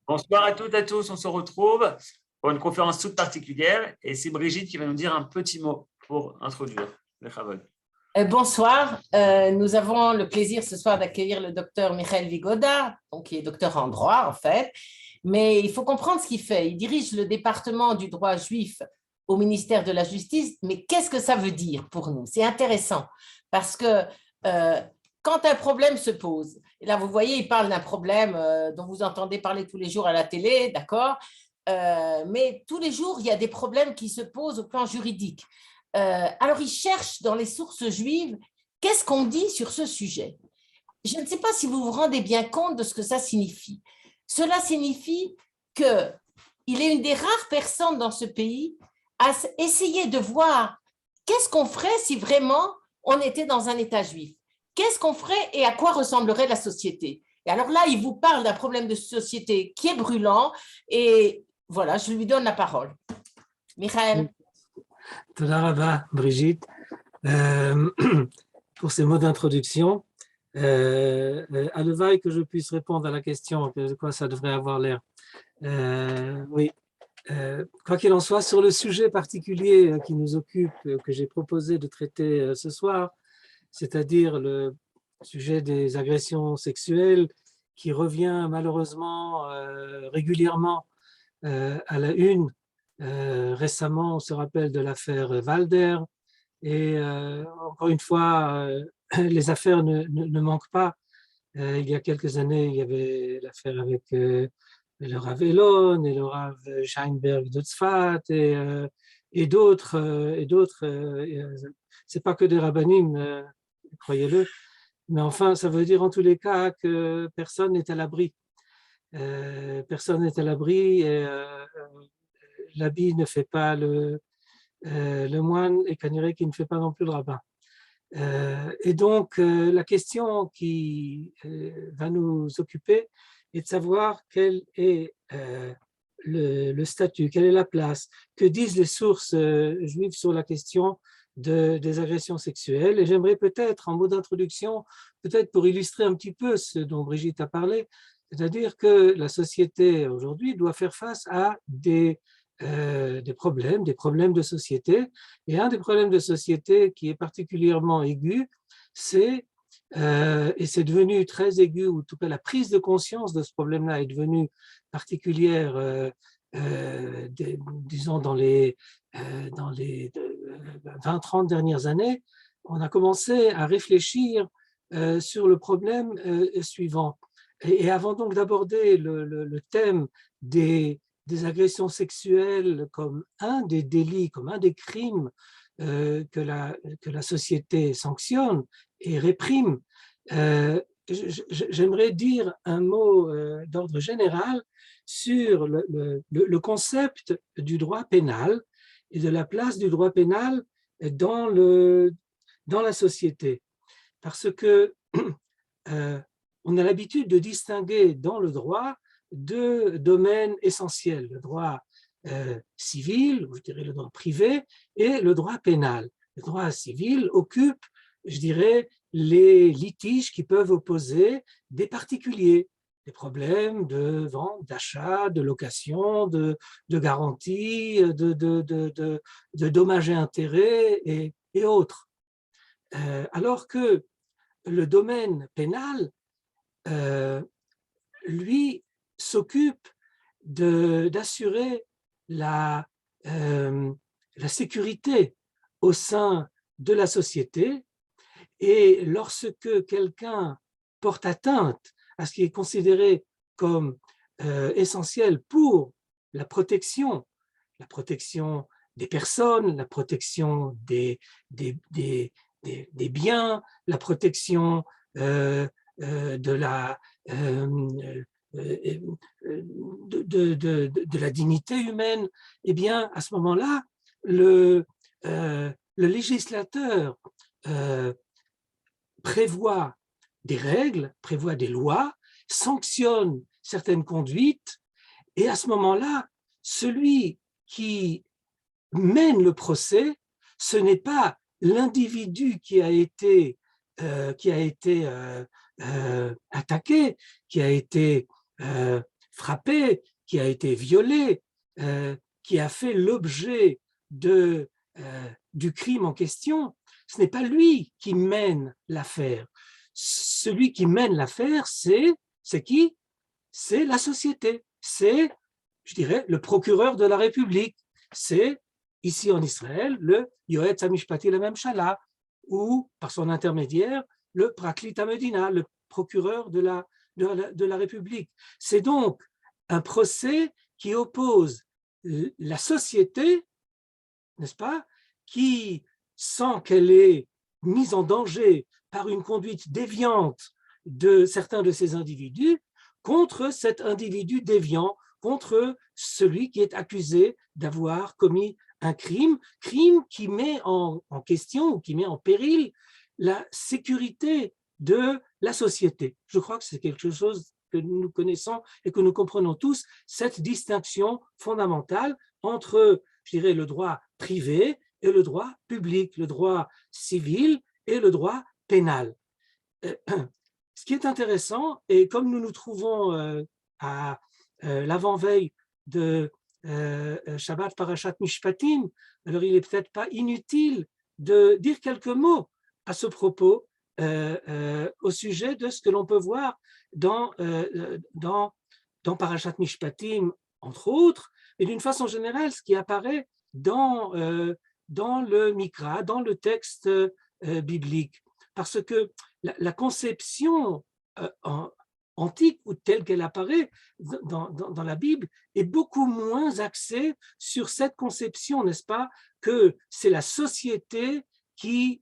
Bonsoir à toutes et à tous, on se retrouve pour une conférence toute particulière et c'est Brigitte qui va nous dire un petit mot pour introduire le Chavod. Bonsoir, nous avons le plaisir ce soir d'accueillir le docteur Michael Vigoda, donc qui est docteur en droit en fait, mais il faut comprendre ce qu'il fait. Il dirige le département du droit juif au ministère de la Justice, mais qu'est-ce que ça veut dire pour nous? C'est intéressant parce que quand un problème se pose, et là vous voyez, il parle d'un problème dont vous entendez parler tous les jours à la télé, d'accord? Mais tous les jours, il y a des problèmes qui se posent au plan juridique. Alors, il cherche dans les sources juives qu'est-ce qu'on dit sur ce sujet. Je ne sais pas si vous vous rendez bien compte de ce que ça signifie. Cela signifie qu'il est une des rares personnes dans ce pays à essayer de voir qu'est-ce qu'on ferait si vraiment on était dans un État juif. Qu'est-ce qu'on ferait et à quoi ressemblerait la société. Et alors là, il vous parle d'un problème de société qui est brûlant et voilà, je lui donne la parole. Michael. Toda Rabba, Brigitte, pour ces mots d'introduction. Alevai que je puisse répondre à la question de quoi ça devrait avoir l'air. Oui, quoi qu'il en soit, sur le sujet particulier qui nous occupe, que j'ai proposé de traiter ce soir, c'est-à-dire le sujet des agressions sexuelles qui revient malheureusement régulièrement à la une. Récemment, on se rappelle de l'affaire Walder et encore une fois, les affaires ne manquent pas. Il y a quelques années, il y avait l'affaire avec le Rav Elon et le Rav Scheinberg de Tzfat et d'autres. C'est pas que des rabbinim, croyez-le, mais enfin, ça veut dire en tous les cas que personne n'est à l'abri. Personne n'est à l'abri et l'habit ne fait pas le moine et Kaniré qui ne fait pas non plus le rabbin. Et donc, la question qui va nous occuper est de savoir quel est le statut, quelle est la place, que disent les sources juives sur la question des agressions sexuelles. Et j'aimerais peut-être, en mot d'introduction, peut-être pour illustrer un petit peu ce dont Brigitte a parlé, c'est-à-dire que la société aujourd'hui doit faire face à des problèmes de société. Et un des problèmes de société qui est particulièrement aigu, c'est, et c'est devenu très aigu, ou en tout cas la prise de conscience de ce problème-là est devenue particulière, disons dans les 20-30 dernières années. On a commencé à réfléchir sur le problème suivant. Et avant donc d'aborder le thème des agressions sexuelles comme un des délits, comme un des crimes que la société sanctionne et réprime, j'aimerais dire un mot d'ordre général sur le concept du droit pénal et de la place du droit pénal dans la société. Parce que on a l'habitude de distinguer dans le droit deux domaines essentiels, le droit civil, ou je dirais le droit privé, et le droit pénal. Le droit civil occupe, je dirais, les litiges qui peuvent opposer des particuliers, des problèmes de vente, d'achat, de location, de garantie, de dommages et intérêts et autres. Alors que le domaine pénal, lui, s'occupe d'assurer la sécurité au sein de la société, et lorsque quelqu'un porte atteinte à ce qui est considéré comme essentiel pour la protection des personnes, la protection des biens, la protection de la dignité humaine, eh bien, à ce moment-là, le législateur prévoit des règles, prévoit des lois, sanctionne certaines conduites, et à ce moment-là, celui qui mène le procès, ce n'est pas l'individu qui a été attaqué, qui a été frappé, qui a été violé, qui a fait l'objet du crime en question, ce n'est pas lui qui mène l'affaire. Celui qui mène l'affaire, c'est qui? C'est la société, c'est, je dirais, le procureur de la République, c'est, ici en Israël, le Yoetz HaMishpati LeMemshala, ou, par son intermédiaire, le Praklit HaMedina, le procureur de la République. C'est donc un procès qui oppose la société, n'est-ce pas, qui sent qu'elle est mise en danger par une conduite déviante de certains de ces individus, contre cet individu déviant, contre celui qui est accusé d'avoir commis un crime qui met en question ou qui met en péril la sécurité de la société. Je crois que c'est quelque chose que nous connaissons et que nous comprenons tous, cette distinction fondamentale entre, je dirais, le droit privé et le droit public, le droit civil et le droit pénal. Ce qui est intéressant, et comme nous nous trouvons à l'avant-veille de Shabbat Parashat Mishpatim, alors il n'est peut-être pas inutile de dire quelques mots à ce propos au sujet de ce que l'on peut voir dans Parashat Mishpatim, entre autres, et d'une façon générale, ce qui apparaît dans le Mikra, dans le texte biblique. Parce que la conception antique, ou telle qu'elle apparaît dans la Bible, est beaucoup moins axée sur cette conception, n'est-ce pas, que c'est la société qui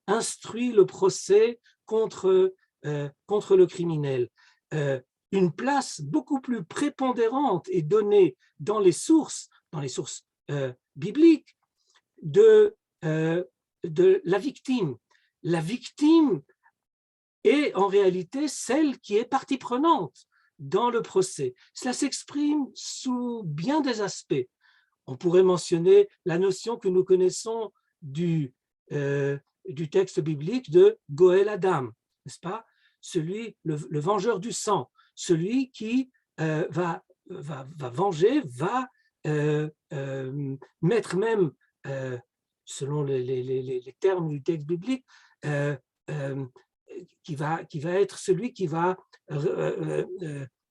instruit le procès contre le criminel. Une place beaucoup plus prépondérante est donnée dans les sources bibliques de la victime. La victime est en réalité celle qui est partie prenante dans le procès. Cela s'exprime sous bien des aspects. On pourrait mentionner la notion que nous connaissons du texte biblique de Goël Adam, n'est-ce pas? Le vengeur du sang, celui qui va venger, va mettre même, selon les termes du texte biblique, qui va être celui qui va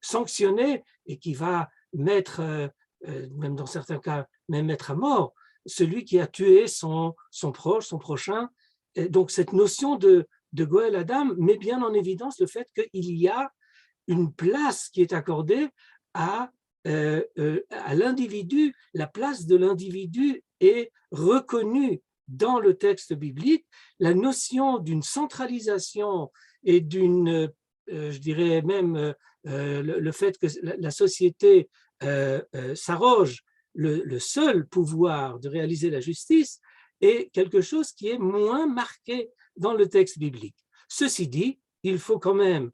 sanctionner et qui va mettre, même dans certains cas, même mettre à mort, celui qui a tué son proche, son prochain. Et donc cette notion de Goël Adam met bien en évidence le fait qu'il y a une place qui est accordée à l'individu. La place de l'individu est reconnue dans le texte biblique. La notion d'une centralisation et d'une, je dirais même, le fait que la société s'arroge le seul pouvoir de réaliser la justice est quelque chose qui est moins marqué dans le texte biblique. Ceci dit, il faut quand même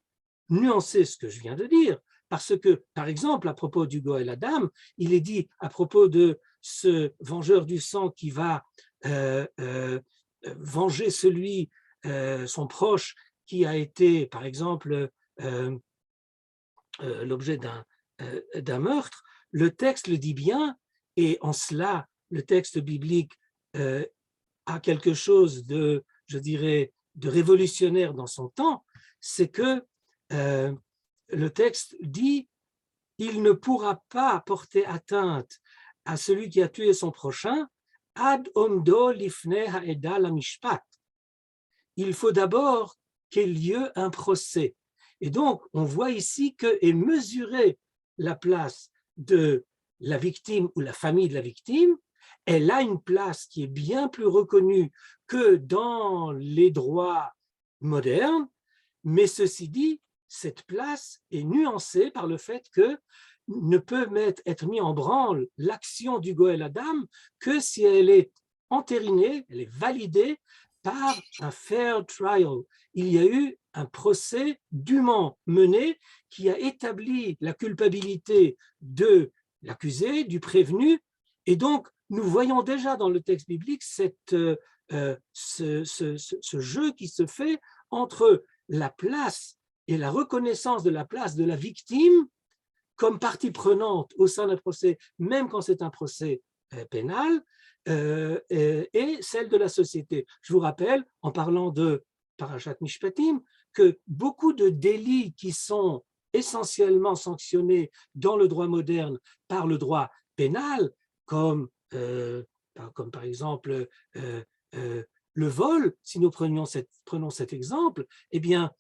nuancer ce que je viens de dire, parce que, par exemple, à propos du Goël Adam, il est dit à propos de ce vengeur du sang qui va venger son proche qui a été, par exemple, l'objet d'un meurtre. Le texte le dit bien, et en cela, le texte biblique a quelque chose de, je dirais, de révolutionnaire dans son temps, c'est que le texte dit « il ne pourra pas porter atteinte à celui qui a tué son prochain ad omdo lifnei ha'eda lamishpat ». Il faut d'abord qu'ait lieu un procès. Et donc, on voit ici que est mesurée la place de la victime ou la famille de la victime. Elle a une place qui est bien plus reconnue que dans les droits modernes, mais ceci dit, cette place est nuancée par le fait que ne peut être mis en branle l'action du Goël Adam que si elle est entérinée, elle est validée par un fair trial. Il y a eu un procès dûment mené qui a établi la culpabilité de l'accusé, du prévenu, et donc nous voyons déjà dans le texte biblique ce jeu qui se fait entre la place et la reconnaissance de la place de la victime comme partie prenante au sein d'un procès, même quand c'est un procès pénal, et celle de la société. Je vous rappelle, en parlant de Parashat Mishpatim, que beaucoup de délits qui sont essentiellement sanctionnés dans le droit moderne par le droit pénal, comme par exemple le vol, si nous prenons cet exemple, eh bien,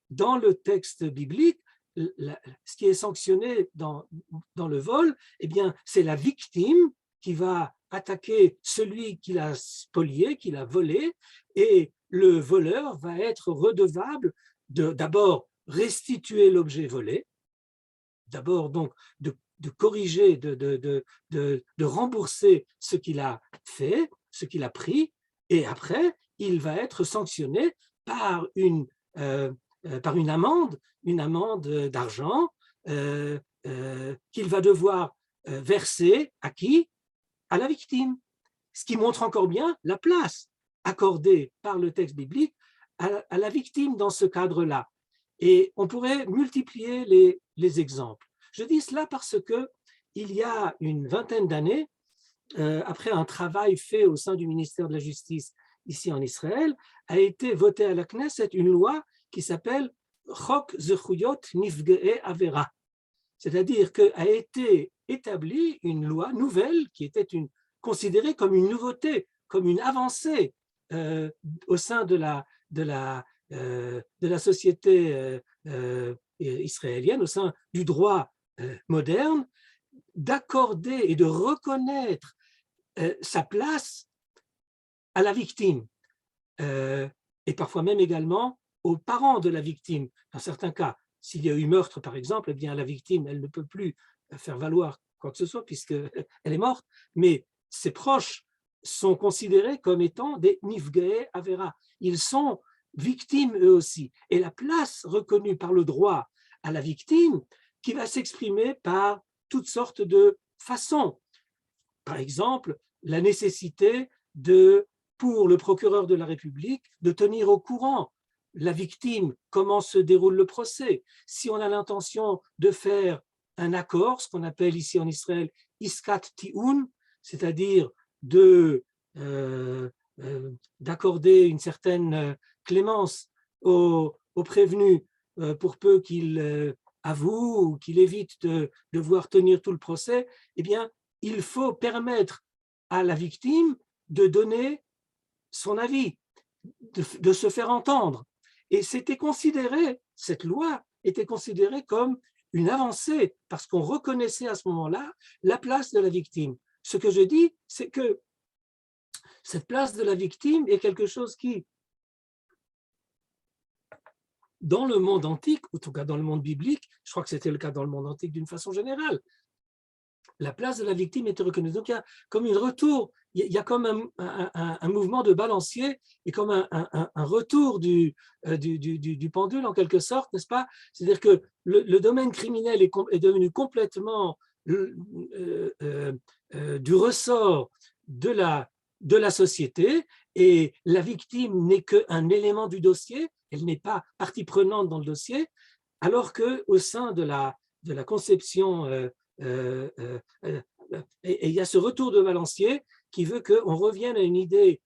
dans le texte biblique, ce qui est sanctionné dans le vol, eh bien, c'est la victime qui va attaquer celui qui l'a spolié, qui l'a volé, et le voleur va être redevable d'abord restituer l'objet volé, d'abord donc de corriger, de rembourser ce qu'il a fait, ce qu'il a pris, et après, il va être sanctionné par une amende d'argent qu'il va devoir verser à qui? À la victime. Ce qui montre encore bien la place accordée par le texte biblique à la victime dans ce cadre-là. Et on pourrait multiplier les exemples. Je dis cela parce qu'il y a une vingtaine d'années, après un travail fait au sein du ministère de la Justice ici en Israël, a été votée à la Knesset une loi qui s'appelle Chok Zechuyot Nifge'e Avera, c'est-à-dire qu'a été établie une loi nouvelle qui était considérée comme une nouveauté, comme une avancée au sein de la société israélienne, au sein du droit moderne, d'accorder et de reconnaître sa place à la victime et parfois même également aux parents de la victime. Dans certains cas, s'il y a eu meurtre par exemple, eh bien la victime, elle ne peut plus faire valoir quoi que ce soit puisqu'elle est morte, mais ses proches sont considérés comme étant des nifge'e avera. Ils sont victimes eux aussi. Et la place reconnue par le droit à la victime qui va s'exprimer par toutes sortes de façons. Par exemple, la nécessité pour le procureur de la République de tenir au courant la victime, comment se déroule le procès. Si on a l'intention de faire un accord, ce qu'on appelle ici en Israël Iskat Ti'un, c'est-à-dire d'accorder une certaine clémence au prévenu pour peu qu'il avoue ou qu'il évite de devoir tenir tout le procès, eh bien, il faut permettre à la victime de donner son avis, de se faire entendre. Et cette loi était considérée comme une avancée parce qu'on reconnaissait à ce moment-là la place de la victime. Ce que je dis, c'est que cette place de la victime est quelque chose qui, dans le monde antique, ou en tout cas dans le monde biblique, je crois que c'était le cas dans le monde antique d'une façon générale, la place de la victime était reconnue. Donc il y a comme un retour, il y a comme un mouvement de balancier et comme un retour du pendule en quelque sorte, n'est-ce pas? C'est-à-dire que le domaine criminel est devenu complètement du ressort de la société et la victime n'est qu'un élément du dossier, elle n'est pas partie prenante dans le dossier, alors qu'au sein de la conception et il y a ce retour de balancier qui veut qu'on revienne à une idée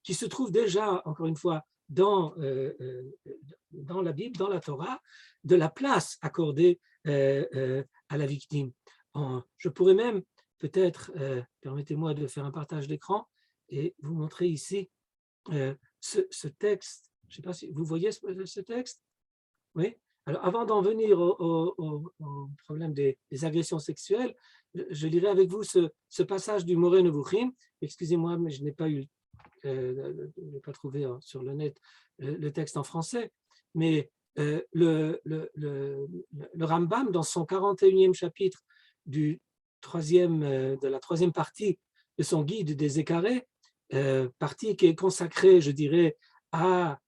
qui se trouve déjà, encore une fois, dans la Bible, dans la Torah, de la place accordée à la victime. Je pourrais même, peut-être, permettez-moi de faire un partage d'écran et vous montrer ici ce texte. Je ne sais pas si vous voyez ce texte. Oui. Alors, avant d'en venir au problème des agressions sexuelles, je lirai avec vous ce passage du Moreh Nevuchim. Excusez-moi, mais je n'ai pas trouvé sur le net le texte en français. Mais le Rambam, dans son 41e chapitre de la troisième partie de son guide des Écarés, partie qui est consacrée, je dirais, à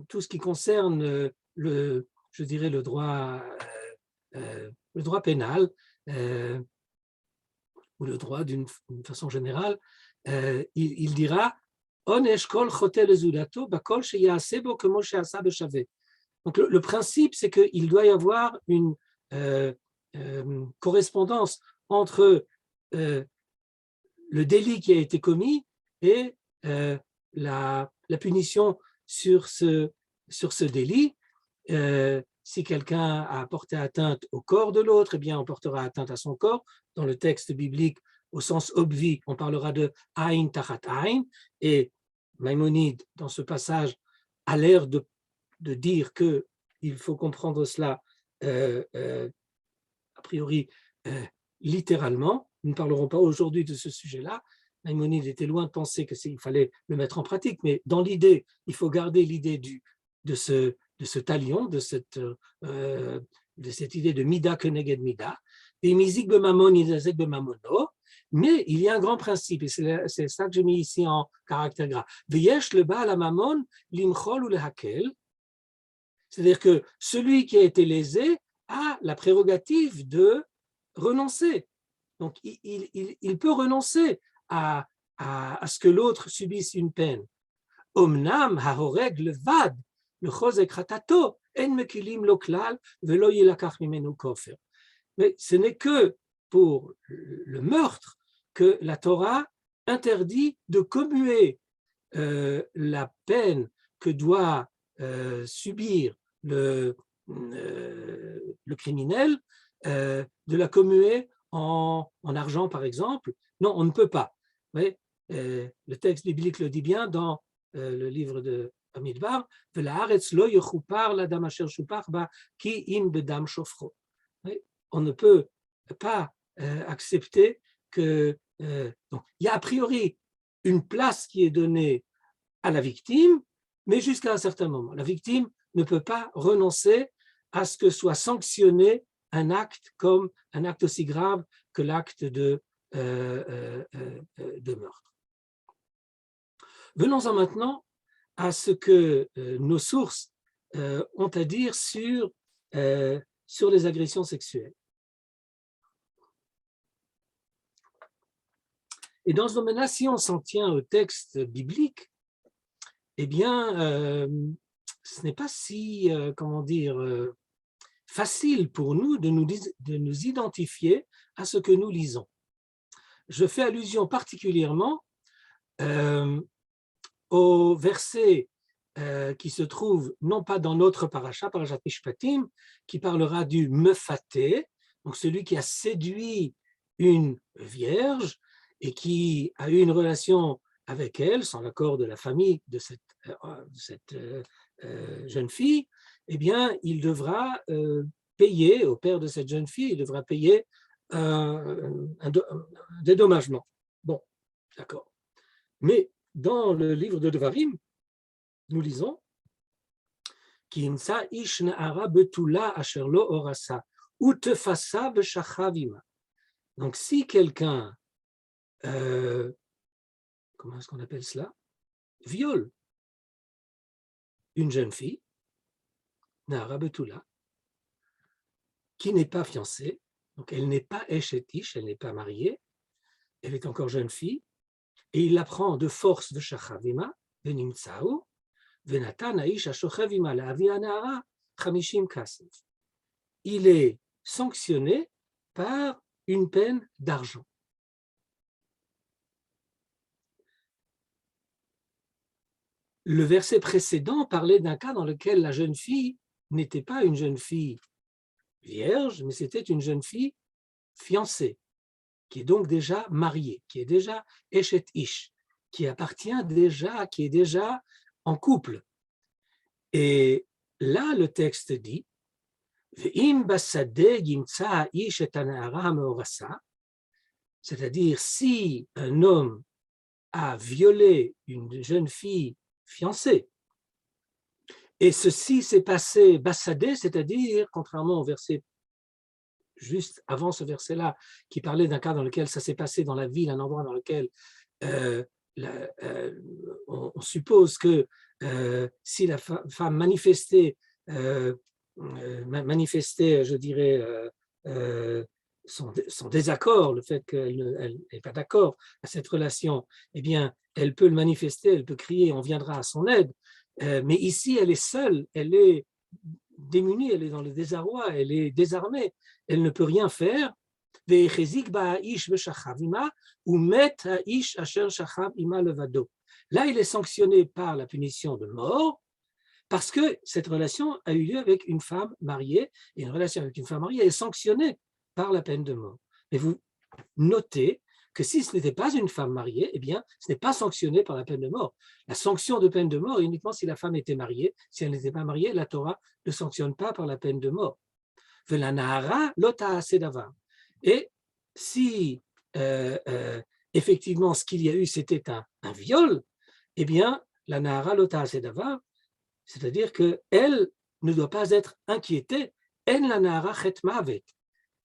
tout ce qui concerne le droit pénal ou le droit d'une façon générale, il dira Donc le principe, c'est qu'il doit y avoir une correspondance entre le délit qui a été commis et la punition sur ce délit. Si quelqu'un a porté atteinte au corps de l'autre, eh bien, on portera atteinte à son corps. Dans le texte biblique, au sens obvi, on parlera de Aïn tachat Aïn. Et Maïmonide, dans ce passage, a l'air de dire qu'il faut comprendre cela a priori littéralement. Nous ne parlerons pas aujourd'hui de ce sujet-là. Maïmonide était loin de penser qu'il fallait le mettre en pratique, mais dans l'idée, il faut garder l'idée de ce talion, de cette idée de mida keneged mida, et mizik bemamon idazek bemamono, mais il y a un grand principe, et c'est ça que j'ai mis ici en caractère gras. V'yesh le baal hamamon limchol ou lehakel, c'est-à-dire que celui qui a été lésé a la prérogative de renoncer. Donc, il peut renoncer à ce que l'autre subisse une peine. Omnam hahoreg levad le chozek hatato en mekilim lo klal velo yilakach mimenu kofer. Mais ce n'est que pour le meurtre que la Torah interdit de commuer la peine que doit subir le criminel, de la commuer en argent, par exemple. Non, on ne peut pas. Mais, le texte biblique le dit bien dans le livre de Bamidbar, on ne peut pas accepter que… donc, il y a a priori une place qui est donnée à la victime, mais jusqu'à un certain moment. La victime ne peut pas renoncer à ce que soit sanctionné un acte comme un acte aussi grave que l'acte de meurtre. Venons-en maintenant à ce que nos sources ont à dire sur les agressions sexuelles. Et dans ce domaine-là, si on s'en tient au texte biblique, eh bien, ce n'est pas si, facile pour nous de nous identifier à ce que nous lisons. Je fais allusion particulièrement au verset qui se trouve non pas dans notre parasha, parashat Mishpatim, qui parlera du mefaté, donc celui qui a séduit une vierge et qui a eu une relation avec elle, sans l'accord de la famille de cette jeune fille, eh bien, il devra payer, au père de cette jeune fille, il devra payer un dédommagement. Bon, d'accord. Mais dans le livre de Devarim, nous lisons Kinsa ish na'ara betula asher lo orasa utefasa b'shachavima. Donc, si quelqu'un comment est-ce qu'on appelle cela? Viole une jeune fille, Nahara Betula, qui n'est pas fiancée, donc elle n'est pas Eshetish, elle n'est pas mariée, elle est encore jeune fille, et il la prend de force de Shachavima, Venimtsao, Venatan Aish Ashochavima, la Avia Nahara, Chamishim Kasef. Il est sanctionné par une peine d'argent. Le verset précédent parlait d'un cas dans lequel la jeune fille n'était pas une jeune fille vierge, mais c'était une jeune fille fiancée, qui est donc déjà mariée, qui est déjà Eshet Ish, qui appartient déjà, qui est déjà en couple. Et là, le texte dit c'est-à-dire si un homme a violé une jeune fille fiancée. Et ceci s'est passé bassadé, c'est-à-dire, contrairement au verset juste avant ce verset-là, qui parlait d'un cas dans lequel ça s'est passé dans la ville, un endroit dans lequel on suppose que si la femme manifestait, je dirais, son désaccord, le fait qu'elle n'est pas d'accord à cette relation, eh bien, elle peut le manifester, elle peut crier, on viendra à son aide. Mais ici, elle est seule, elle est démunie, elle est dans le désarroi, elle est désarmée, elle ne peut rien faire. Là, il est sanctionné par la punition de mort parce que cette relation a eu lieu avec une femme mariée, et une relation avec une femme mariée est sanctionnée par la peine de mort. Mais vous notez que si ce n'était pas une femme mariée, eh bien, ce n'est pas sanctionné par la peine de mort. La sanction de peine de mort est uniquement si la femme était mariée. Si elle n'était pas mariée, la Torah ne sanctionne pas par la peine de mort. Et si effectivement ce qu'il y a eu, c'était un viol, eh bien, la Nahara Lota Asedavar, c'est-à-dire qu'elle ne doit pas être inquiétée, en la Nahara Chet Mavet.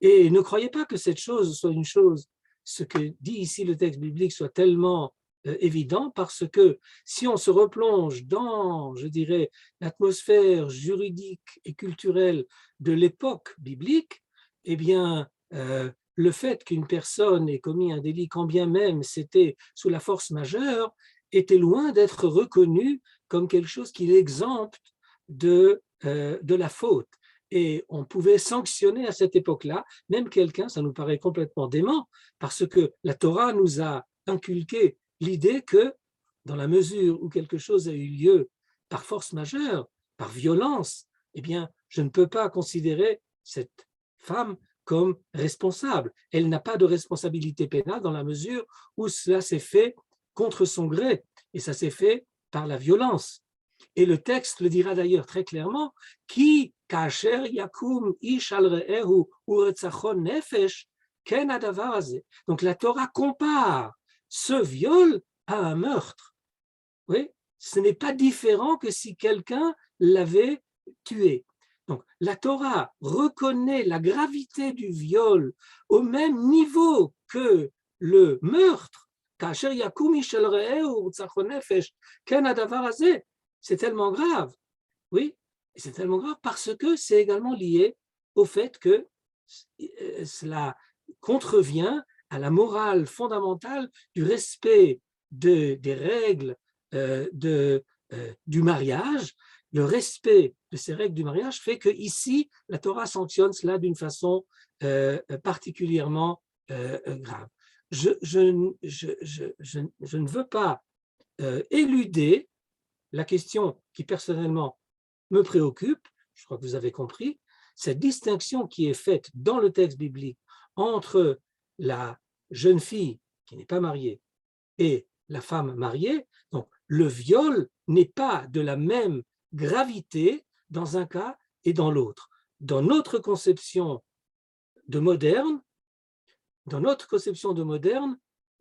Et ne croyez pas que cette chose soit une chose, ce que dit ici le texte biblique soit tellement évident, parce que si on se replonge dans, je dirais, l'atmosphère juridique et culturelle de l'époque biblique, eh bien, le fait qu'une personne ait commis un délit, quand bien même c'était sous la force majeure, était loin d'être reconnu comme quelque chose qui l'exempte de la faute. Et on pouvait sanctionner à cette époque-là, même quelqu'un, ça nous paraît complètement dément, parce que la Torah nous a inculqué l'idée que, dans la mesure où quelque chose a eu lieu par force majeure, par violence, eh bien, je ne peux pas considérer cette femme comme responsable. Elle n'a pas de responsabilité pénale dans la mesure où cela s'est fait contre son gré, et ça s'est fait par la violence. Et le texte le dira d'ailleurs très clairement, qui kasher yakum ish al re'ehu uretzachon nefesh ken hadavar hazeh. Donc la Torah compare ce viol à un meurtre. Oui, ce n'est pas différent que si quelqu'un l'avait tué. Donc la Torah reconnaît la gravité du viol au même niveau que le meurtre. Kasher yakum ish al re'ehu uretzachon nefesh ken hadavar hazeh. C'est tellement grave, oui, c'est tellement grave parce que c'est également lié au fait que cela contrevient à la morale fondamentale du respect des règles du mariage. Le respect de ces règles du mariage fait que ici la Torah sanctionne cela d'une façon particulièrement grave. Je ne veux pas éluder la question qui personnellement me préoccupe, je crois que vous avez compris, cette distinction qui est faite dans le texte biblique entre la jeune fille qui n'est pas mariée et la femme mariée. Donc le viol n'est pas de la même gravité dans un cas et dans l'autre. Dans notre conception de moderne,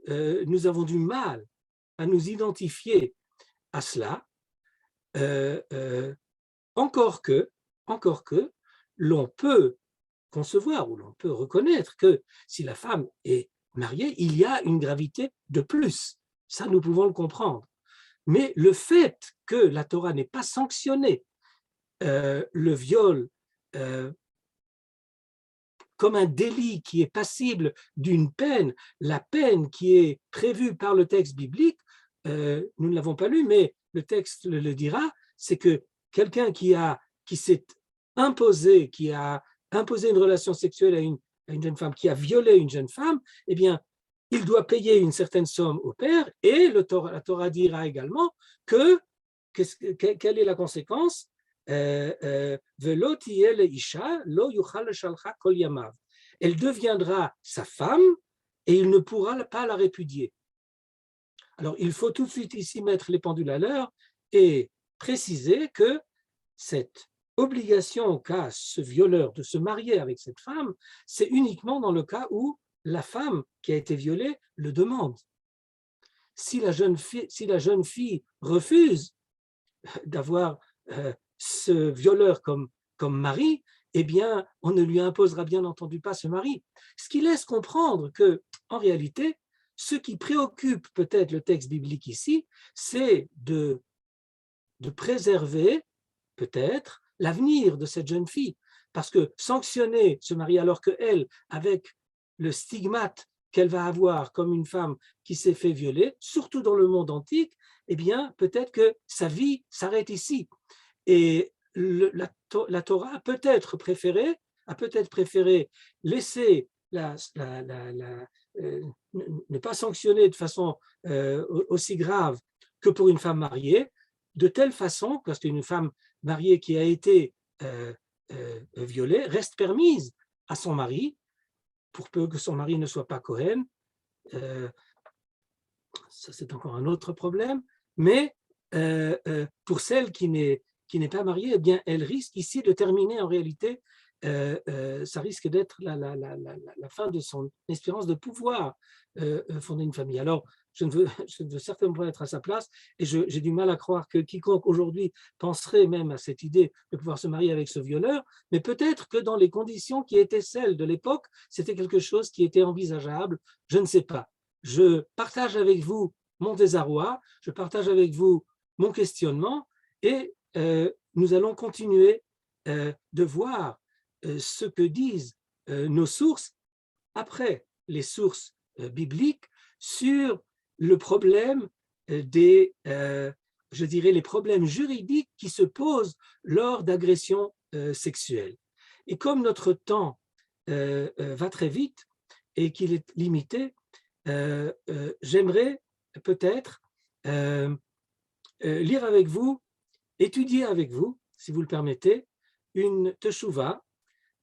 nous avons du mal à nous identifier à cela. Encore que l'on peut concevoir ou l'on peut reconnaître que si la femme est mariée, il y a une gravité de plus. Ça, nous pouvons le comprendre. Mais le fait que la Torah n'ait pas sanctionné le viol comme un délit qui est passible d'une peine, la peine qui est prévue par le texte biblique, nous ne l'avons pas lu, mais le texte le dira, c'est que quelqu'un qui s'est imposé, qui a imposé une relation sexuelle à une jeune femme, qui a violé une jeune femme, eh bien, il doit payer une certaine somme au père, et la Torah dira également quelle est la conséquence. Elle deviendra sa femme et il ne pourra pas la répudier. Alors, il faut tout de suite ici mettre les pendules à l'heure et préciser que cette obligation au cas ce violeur de se marier avec cette femme, c'est uniquement dans le cas où la femme qui a été violée le demande. Si la jeune fille refuse d'avoir ce violeur comme mari, eh bien, on ne lui imposera bien entendu pas ce mari. Ce qui laisse comprendre que, en réalité, ce qui préoccupe peut-être le texte biblique ici, c'est de préserver peut-être l'avenir de cette jeune fille. Parce que sanctionner ce mari alors qu'elle, avec le stigmate qu'elle va avoir comme une femme qui s'est fait violer, surtout dans le monde antique, eh bien, peut-être que sa vie s'arrête ici. Et la Torah a peut-être préféré laisser ne pas sanctionner de façon aussi grave que pour une femme mariée, de telle façon, parce qu'une femme mariée qui a été violée reste permise à son mari, pour peu que son mari ne soit pas Cohen. Ça, c'est encore un autre problème. Mais pour celle qui n'est pas mariée, eh bien, elle risque ici de terminer en réalité, ça risque d'être la fin de son espérance de pouvoir fonder une famille. Alors, je ne veux certainement pas être à sa place, et j'ai du mal à croire que quiconque aujourd'hui penserait même à cette idée de pouvoir se marier avec ce violeur, mais peut-être que dans les conditions qui étaient celles de l'époque, c'était quelque chose qui était envisageable, je ne sais pas. Je partage avec vous mon désarroi, je partage avec vous mon questionnement, et nous allons continuer de voir ce que disent nos sources, après les sources bibliques, sur le problème je dirais, les problèmes juridiques qui se posent lors d'agressions sexuelles. Et comme notre temps va très vite et qu'il est limité, j'aimerais peut-être lire avec vous, étudier avec vous, si vous le permettez, une teshuva,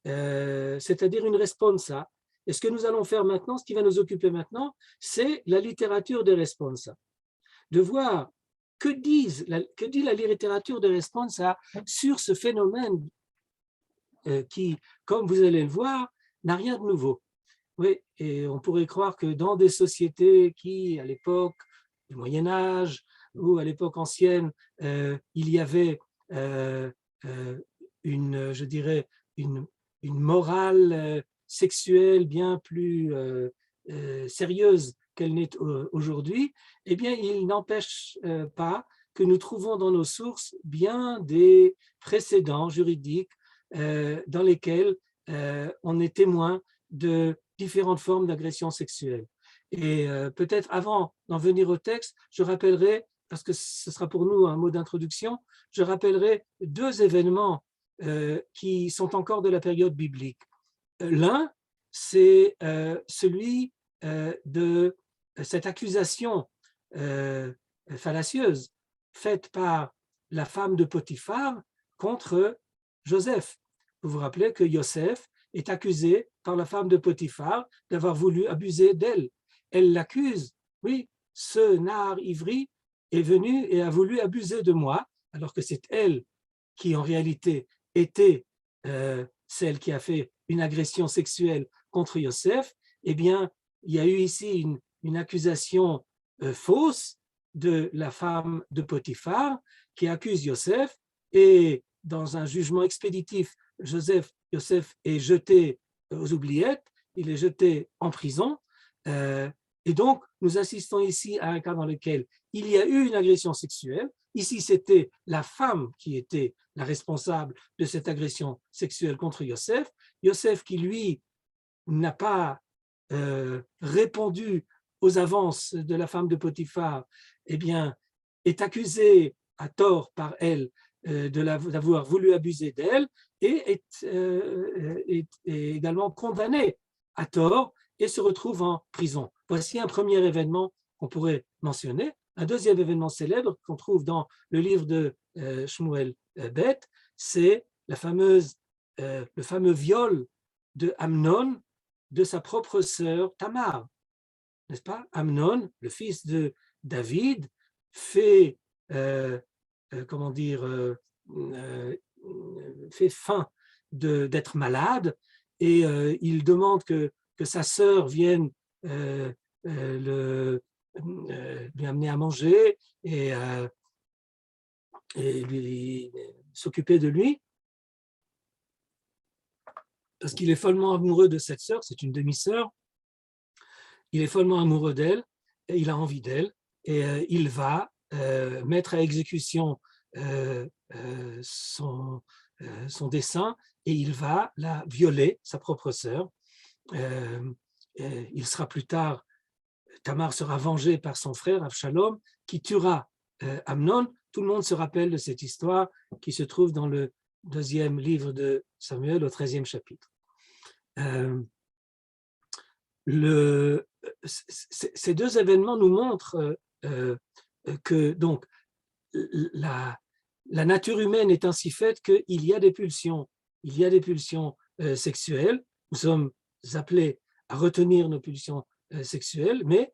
c'est-à-dire une responsa. Et ce que nous allons faire maintenant, ce qui va nous occuper maintenant, c'est la littérature des responsa. De voir que dit la littérature des responsa sur ce phénomène qui, comme vous allez le voir, n'a rien de nouveau. Oui, et on pourrait croire que dans des sociétés qui, à l'époque du Moyen-Âge ou à l'époque ancienne, il y avait je dirais, une morale sexuelle bien plus sérieuse qu'elle n'est aujourd'hui, eh bien, il n'empêche pas que nous trouvons dans nos sources bien des précédents juridiques dans lesquels on est témoin de différentes formes d'agression sexuelle. Et peut-être avant d'en venir au texte, je rappellerai, parce que ce sera pour nous un mot d'introduction, je rappellerai deux événements qui sont encore de la période biblique. L'un, c'est celui de cette accusation fallacieuse faite par la femme de Potiphar contre Joseph. Vous vous rappelez que Yosef est accusé par la femme de Potiphar d'avoir voulu abuser d'elle. Elle l'accuse, oui, ce nard ivri est venu et a voulu abuser de moi, alors que c'est elle qui en réalité était celle qui a fait une agression sexuelle contre Yosef. Eh bien, il y a eu ici une accusation fausse de la femme de Potiphar qui accuse Yosef, et dans un jugement expéditif, Yosef est jeté aux oubliettes, il est jeté en prison, et donc nous assistons ici à un cas dans lequel il y a eu une agression sexuelle. Ici, c'était la femme qui était la responsable de cette agression sexuelle contre Yosef. Yosef qui, lui, n'a pas répondu aux avances de la femme de Potiphar, eh bien, est accusé à tort par elle d'avoir voulu abuser d'elle, et est également condamné à tort et se retrouve en prison. Voici un premier événement qu'on pourrait mentionner. Un deuxième événement célèbre qu'on trouve dans le livre de Shmuel Bet, c'est le fameux viol de Amnon de sa propre sœur Tamar. N'est-ce pas? Amnon, le fils de David, fait fin d'être malade, et il demande que sa sœur vienne lui amener à manger et lui s'occuper de lui, parce qu'il est follement amoureux de cette sœur, c'est une demi-sœur, il est follement amoureux d'elle, et il a envie d'elle, et il va mettre à exécution son dessein, et il va la violer, sa propre sœur. Il sera plus tard, Tamar sera vengée par son frère Avshalom, qui tuera Amnon. Tout le monde se rappelle de cette histoire qui se trouve dans le deuxième livre de Samuel au 13e chapitre. Ces deux événements nous montrent que donc la nature humaine est ainsi faite qu'il y a des pulsions, sexuelles. Nous sommes appelés à retenir nos pulsions sexuelles, mais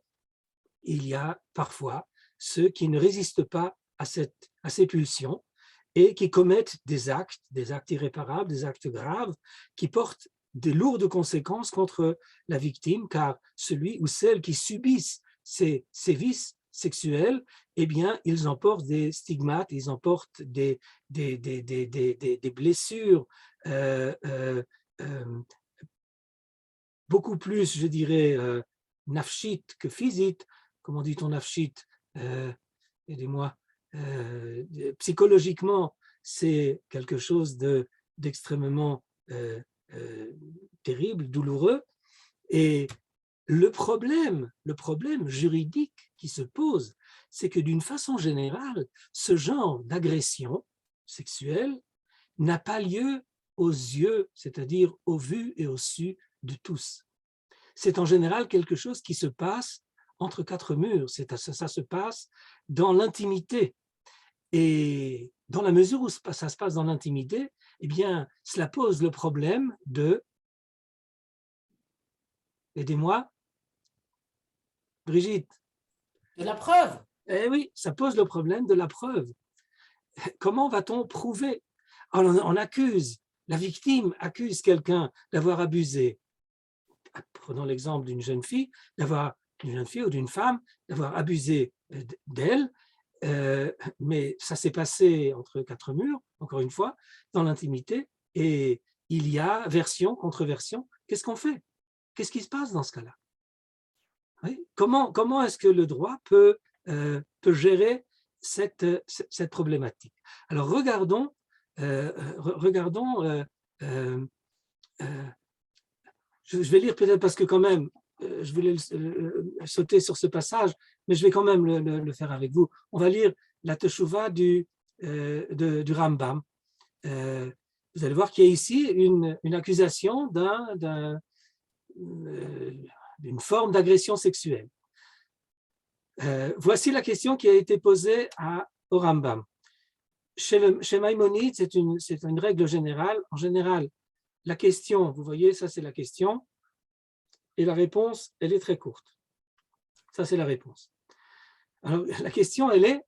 il y a parfois ceux qui ne résistent pas à ces pulsions et qui commettent des actes irréparables, des actes graves, qui portent de lourdes conséquences contre la victime, car celui ou celle qui subissent ces vices sexuels, eh bien, ils emportent des stigmates, ils emportent des blessures beaucoup plus, je dirais, nafshit que physique. Comment dit-on nafshit? Aidez-moi. Psychologiquement, c'est quelque chose d'extrêmement terrible, douloureux. Et le problème juridique qui se pose, c'est que d'une façon générale, ce genre d'agression sexuelle n'a pas lieu aux yeux, c'est-à-dire au vu et au su de tous. C'est en général quelque chose qui se passe entre quatre murs, ça se passe dans l'intimité. Et dans la mesure où ça se passe dans l'intimité, eh bien, cela pose le problème de... Aidez-moi. Brigitte. De la preuve. Eh oui, ça pose le problème de la preuve. Comment va-t-on prouver? On accuse, la victime accuse quelqu'un d'avoir abusé. Prenons l'exemple d'une jeune fille ou d'une femme, d'avoir abusé d'elle, mais ça s'est passé entre quatre murs, encore une fois, dans l'intimité, et il y a version contre version. Qu'est-ce qu'on fait? Qu'est-ce qui se passe dans ce cas-là? Oui? Comment est-ce que le droit peut gérer cette problématique? Alors regardons je vais lire peut-être parce que quand même, je voulais sauter sur ce passage, mais je vais quand même le faire avec vous. On va lire la Teshuvah du Rambam. Vous allez voir qu'il y a ici une accusation d'une forme d'agression sexuelle. Voici la question qui a été posée au Rambam. Chez Maïmonide, c'est une règle générale. En général, la question, vous voyez, ça c'est la question, et la réponse, elle est très courte. Ça c'est la réponse. Alors la question, elle est,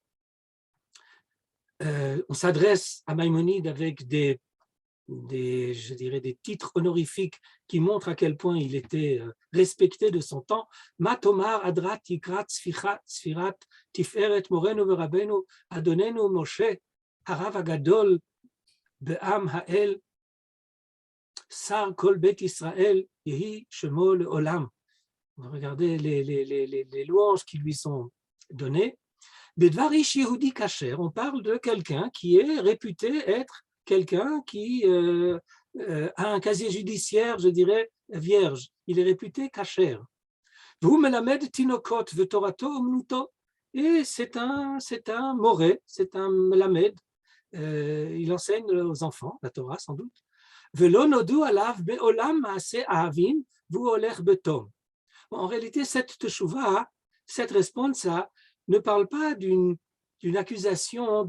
on s'adresse à Maïmonide avec des titres honorifiques qui montrent à quel point il était respecté de son temps. Matomar adrat yikrat sfirat tiferet morenu verabenu adonenu Moshe harav agadol be'am ha'el Sar kol bet Israël yehi shemo le'olam. Regardez les louanges qui lui sont données. Bedvarish Yehudi Kacher, on parle de quelqu'un qui est réputé être quelqu'un qui a un casier judiciaire, je dirais, vierge. Il est réputé Kacher. Vous melamed tinokot vetorato omnuto. Et c'est un moré, c'est un melamed. Il enseigne aux enfants, la Torah sans doute. En réalité, cette teshuva, cette réponse, ne parle pas d'une accusation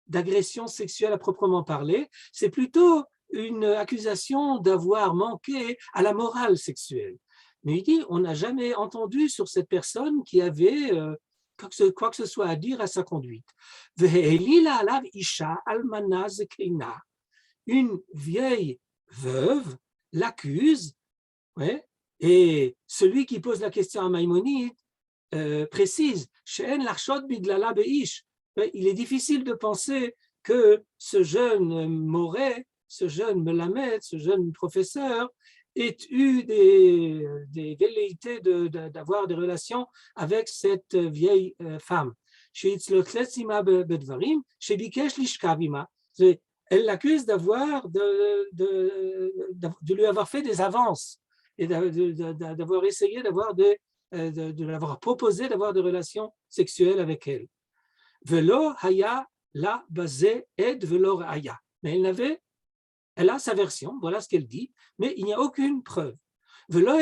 d'agression sexuelle à proprement parler, c'est plutôt une accusation d'avoir manqué à la morale sexuelle. Mais il dit, on n'a jamais entendu sur cette personne qui avait quoi que ce soit à dire à sa conduite. Une vieille veuve l'accuse, ouais, et celui qui pose la question à Maïmonide précise, il est difficile de penser que ce jeune moré, ce jeune melamed, ce jeune professeur ait eu des velléités d'avoir des relations avec cette vieille femme. Elle l'accuse de lui avoir fait des avances et d'avoir essayé de l'avoir proposé d'avoir des relations sexuelles avec elle. Velo haya la basé ed velo raya. mais elle a sa version, voilà ce qu'elle dit, mais il n'y a aucune preuve. Non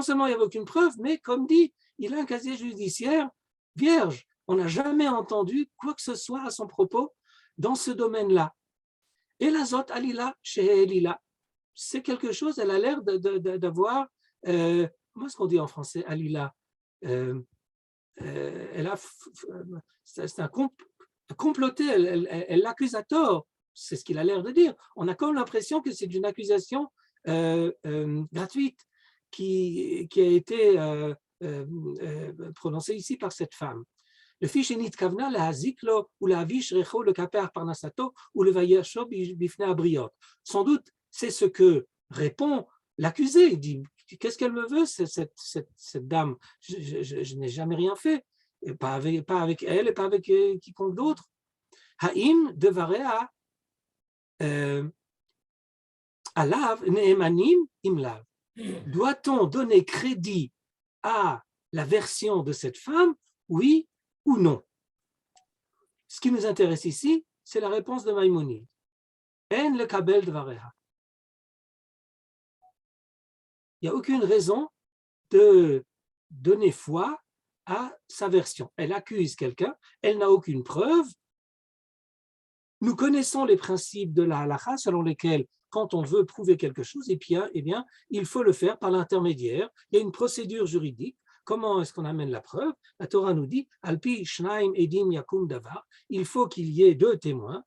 seulement il n'y avait aucune preuve, mais comme dit, il a un casier judiciaire vierge. On n'a jamais entendu quoi que ce soit à son propos dans ce domaine-là. Et la zot alila chez Elila, c'est quelque chose, elle a l'air d'avoir, comment est-ce qu'on dit en français, alila, elle a, c'est un comploté, elle l'accuse à tort, c'est ce qu'il a l'air de dire. On a comme l'impression que c'est une accusation gratuite qui a été prononcée ici par cette femme. Le fiche nit kavna la haziklo ou la vish recho le kaper parnasato ou le vayasho bifne abriot. Sans doute, c'est ce que répond l'accusé. Il dit, qu'est-ce qu'elle me veut, cette dame? Je n'ai jamais rien fait, pas avec elle et pas avec quiconque d'autre. Haim devarea alav neemanim imlav. Doit-on donner crédit à la version de cette femme, oui ou non? Ce qui nous intéresse ici, c'est la réponse de Maïmonide. En le kabel dvareha. Il n'y a aucune raison de donner foi à sa version. Elle accuse quelqu'un, elle n'a aucune preuve. Nous connaissons les principes de la halakha selon lesquels, quand on veut prouver quelque chose, eh bien, il faut le faire par l'intermédiaire. Il y a une procédure juridique. Comment est-ce qu'on amène la preuve? La Torah nous dit Alpi shnaim edim yakum davar. Il faut qu'il y ait 2 témoins.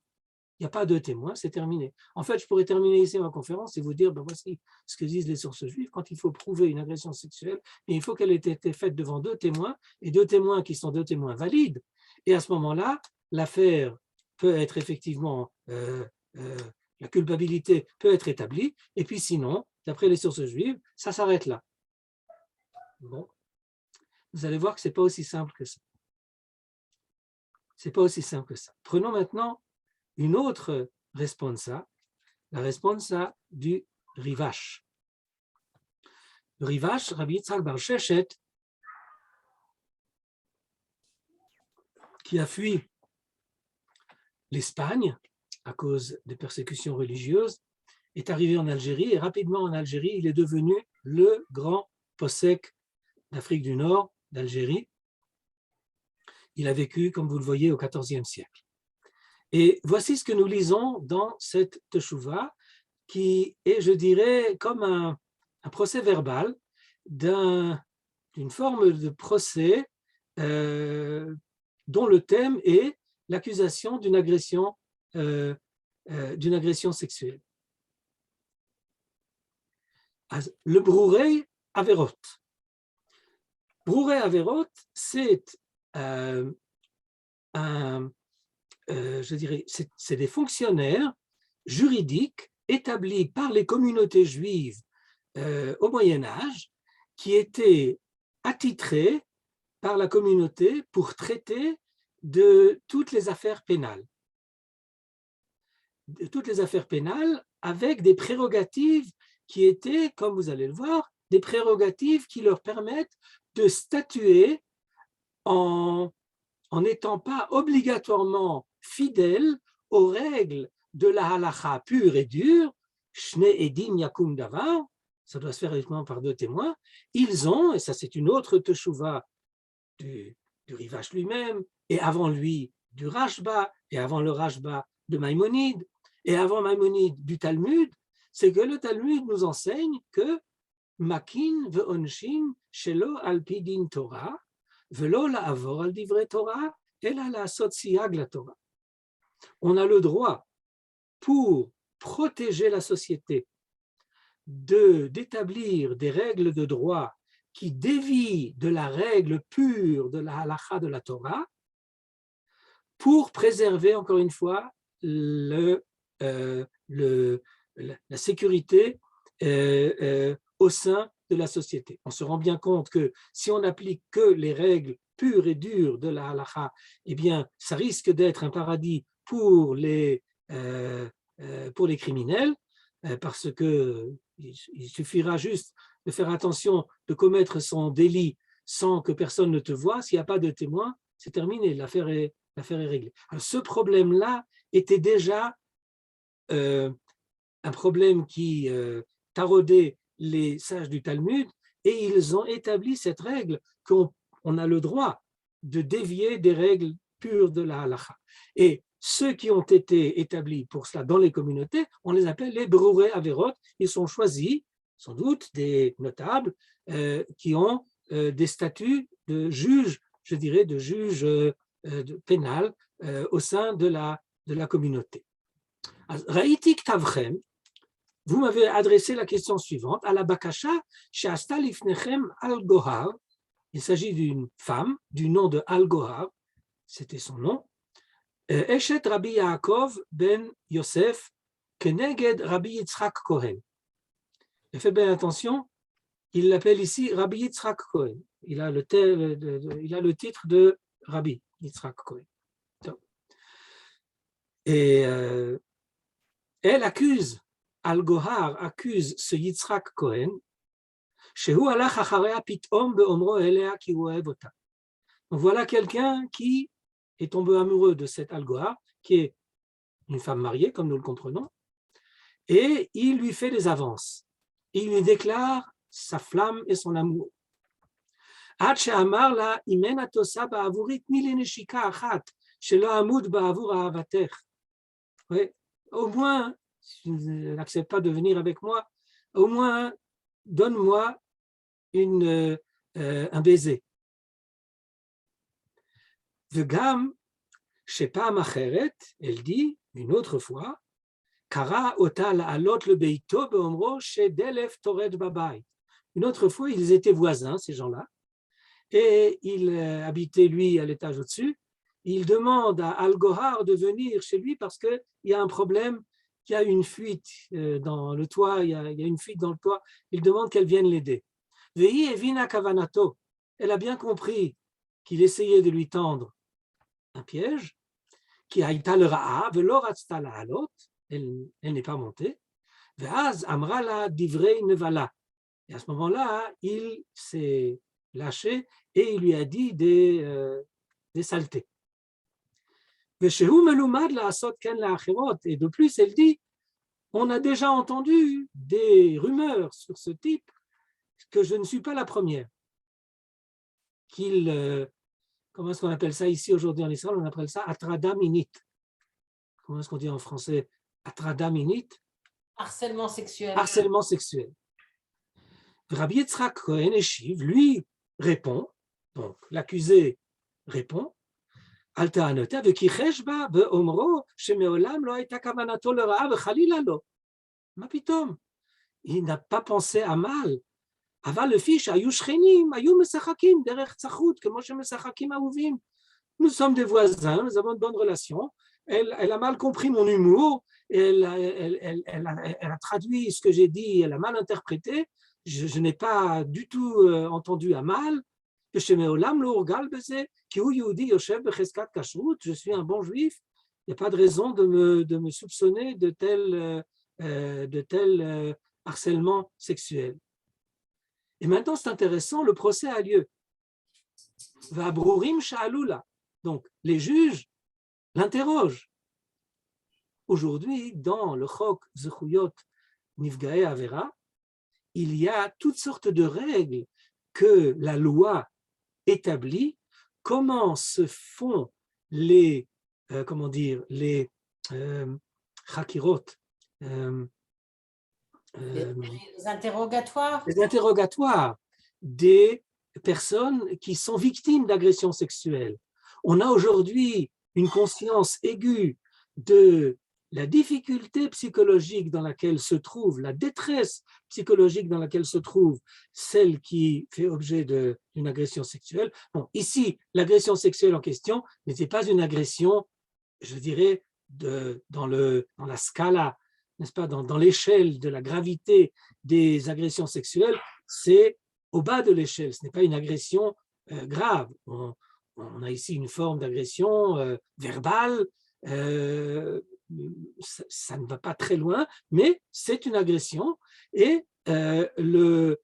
Il n'y a pas 2 témoins, c'est terminé. En fait, je pourrais terminer ici ma conférence et vous dire voici ce que disent les sources juives. Quand il faut prouver une agression sexuelle, il faut qu'elle ait été faite devant 2 témoins et 2 témoins qui sont 2 témoins valides. Et à ce moment-là, l'affaire peut être effectivement, la culpabilité peut être établie. Et puis sinon, d'après les sources juives, ça s'arrête là. Bon. Vous allez voir que ce n'est pas aussi simple que ça. C'est pas aussi simple que ça. Prenons maintenant une autre responsa, la responsa du Rivash. Le Rivash, Rabbi Yitzhak bar Sheshet, qui a fui l'Espagne à cause des persécutions religieuses, est arrivé en Algérie et rapidement en Algérie, il est devenu le grand possèque d'Afrique du Nord, d'Algérie. Il a vécu, comme vous le voyez, au XIVe siècle. Et voici ce que nous lisons dans cette teshuva, qui est, je dirais, comme un procès verbal d'une forme de procès dont le thème est l'accusation d'une agression sexuelle. Le Brourei Averot. Brourei Averot, c'est je dirais, c'est des fonctionnaires juridiques établis par les communautés juives au Moyen-Âge qui étaient attitrés par la communauté pour traiter de toutes les affaires pénales. De toutes les affaires pénales avec des prérogatives qui étaient, comme vous allez le voir, des prérogatives qui leur permettent de statuer en n'étant pas obligatoirement fidèles aux règles de la halakha pure et dure, shne edim yakum davar, ça doit se faire uniquement par 2 témoins, ils ont, et ça c'est une autre teshuva du Rivash lui-même, et avant lui du Rashba, et avant le Rashba de Maïmonide, et avant Maïmonide du Talmud, c'est que le Talmud nous enseigne que makin ve'onshin shelo al pi din Torah, velo la'avor al divrei Torah, ela la'asot siyag la Torah. On a le droit, pour protéger la société, d'établir des règles de droit qui dévient de la règle pure de la halakha de la Torah, pour préserver, encore une fois, la sécurité au sein de la société. On se rend bien compte que si on n'applique que les règles pures et dures de la halakha, eh bien, ça risque d'être un paradis pour les criminels, parce qu'il suffira juste de faire attention de commettre son délit sans que personne ne te voie. S'il n'y a pas de témoin, c'est terminé, l'affaire est l'affaire est réglée. Alors, ce problème-là était déjà un problème qui taraudait les sages du Talmud, et ils ont établi cette règle qu'on a le droit de dévier des règles pures de la halakha. Et ceux qui ont été établis pour cela dans les communautés, on les appelle les Berurei Averot. Ils sont choisis, sans doute, des notables qui ont des statuts de juges, je dirais, de juges pénal au sein de la communauté. Raïti Ktavchem, vous m'avez adressé la question suivante, à la Bakasha, She'asta lifnechem al-Gohar, il s'agit d'une femme du nom de Al-Gohar, c'était son nom, Eshet Rabbi Yaakov ben Yosef, Keneged Rabbi Yitzhak Kohen. Il fait bien attention, il l'appelle ici Rabbi Yitzhak Kohen. Il a le titre de Rabbi Yitzhak Kohen. Et elle accuse, Al-Gohar accuse ce Yitzhak Kohen, donc voilà quelqu'un qui est tombé amoureux de cette Al-Gohar, qui est une femme mariée, comme nous le comprenons, et il lui fait des avances. Il lui déclare sa flamme et son amour. Oui, au moins, si tu n'acceptes pas de venir avec moi, au moins donne-moi un baiser. Vegam, Shepam Acheret, elle dit une autre fois, Kara otal alot le beito beomro shedelef tored babay. Une autre fois, ils étaient voisins, ces gens-là, et il habitait lui à l'étage au-dessus. Il demande à Al-Gohar de venir chez lui parce qu'il y a un problème, il y a une fuite dans le toit, il y a une fuite dans le toit. Il demande qu'elle vienne l'aider. Vehi evina kavanato. Elle a bien compris qu'il essayait de lui tendre un piège, qui a été le ra'a, velo ratzta la'alot. Elle n'est pas montée. Ve'az amra la divrei nevala. Et à ce moment-là, il s'est lâché et il lui a dit des saletés. Et de plus, elle dit, on a déjà entendu des rumeurs sur ce type, que je ne suis pas la première. Comment est-ce qu'on appelle ça ici aujourd'hui en Israël? On appelle ça atrada minit. Comment est-ce qu'on dit en français atrada minit? Harcèlement sexuel. Harcèlement sexuel. Rabbi Yitzhak Kohen Eshiv, lui, répond, donc l'accusé répond, il n'a pas pensé à mal. Nous sommes des voisins, nous avons de bonnes relations. Elle a mal compris mon humour, elle a traduit ce que j'ai dit, elle a mal interprété. Je n'ai pas du tout entendu à mal. Je suis un bon juif, il n'y a pas de raison de me soupçonner de tel harcèlement sexuel. Et maintenant, c'est intéressant, le procès a lieu. Donc, les juges l'interrogent. Aujourd'hui, dans le Chok Zechuyot Nifgae Avera, il y a toutes sortes de règles que la loi établit, comment se font les chakirot, Les interrogatoires. Les interrogatoires des personnes qui sont victimes d'agressions sexuelles. On a aujourd'hui une conscience aiguë de la difficulté psychologique dans laquelle se trouve, la détresse psychologique dans laquelle se trouve celle qui fait objet d'une agression sexuelle. Bon, ici, l'agression sexuelle en question n'était pas une agression, je dirais, dans la scala, n'est-ce pas, dans l'échelle de la gravité des agressions sexuelles, c'est au bas de l'échelle, ce n'est pas une agression grave. On a ici une forme d'agression verbale, ça ne va pas très loin, mais c'est une agression. Et donc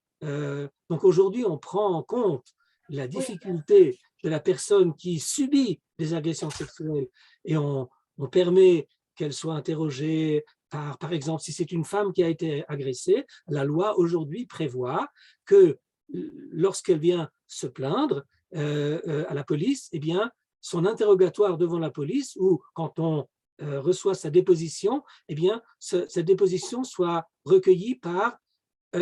aujourd'hui, on prend en compte la difficulté de la personne qui subit des agressions sexuelles et on permet qu'elle soit interrogée par exemple, si c'est une femme qui a été agressée, la loi aujourd'hui prévoit que lorsqu'elle vient se plaindre à la police, eh bien, son interrogatoire devant la police ou quand on reçoit sa déposition, eh bien, cette déposition soit recueillie par,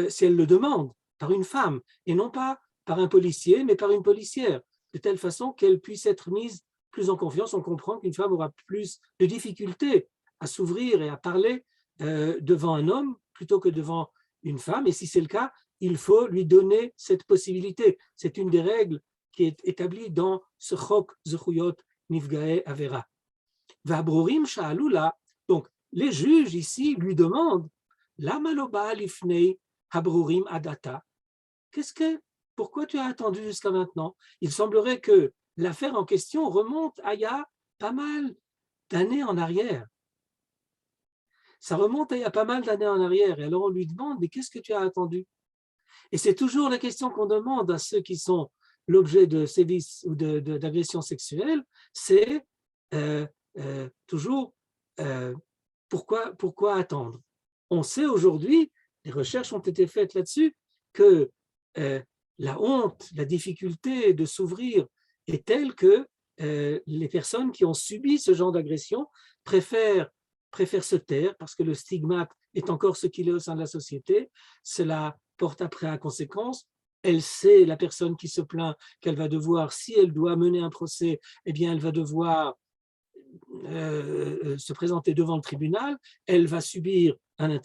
si elle le demande, par une femme et non pas par un policier, mais par une policière, de telle façon qu'elle puisse être mise plus en confiance. On comprend qu'une femme aura plus de difficultés à s'ouvrir et à parler devant un homme plutôt que devant une femme. Et si c'est le cas, il faut lui donner cette possibilité. C'est une des règles qui est établie dans ce Chok Zechuyot Nifgae Avera. Vabrorim Sha'alula, donc les juges ici lui demandent Lama lo ba'a lifnei habrorim adata. Pourquoi tu as attendu jusqu'à maintenant? Il semblerait que l'affaire en question remonte à il y a pas mal d'années en arrière. Ça remonte à il y a pas mal d'années en arrière. Et alors on lui demande, mais qu'est-ce que tu as attendu? Et c'est toujours la question qu'on demande à ceux qui sont l'objet de sévices ou d'agressions sexuelles, c'est toujours pourquoi attendre? On sait aujourd'hui, des recherches ont été faites là-dessus, que la honte, la difficulté de s'ouvrir est telle que les personnes qui ont subi ce genre d'agression préfèrent se taire parce que le stigmate est encore ce qu'il est au sein de la société. Cela porte après à conséquence. Elle sait, la personne qui se plaint, qu'elle va devoir, si elle doit mener un procès, eh bien, elle va devoir se présenter devant le tribunal, elle va subir un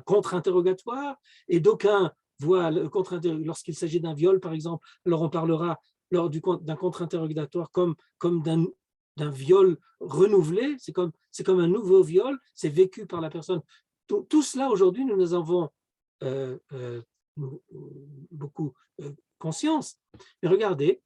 contre-interrogatoire, et d'aucuns voient lorsqu'il s'agit d'un viol, par exemple, alors on parlera lors d'un contre-interrogatoire comme d'un viol renouvelé, c'est comme un nouveau viol, c'est vécu par la personne. Tout cela, aujourd'hui, nous en avons beaucoup conscience. Mais regardez,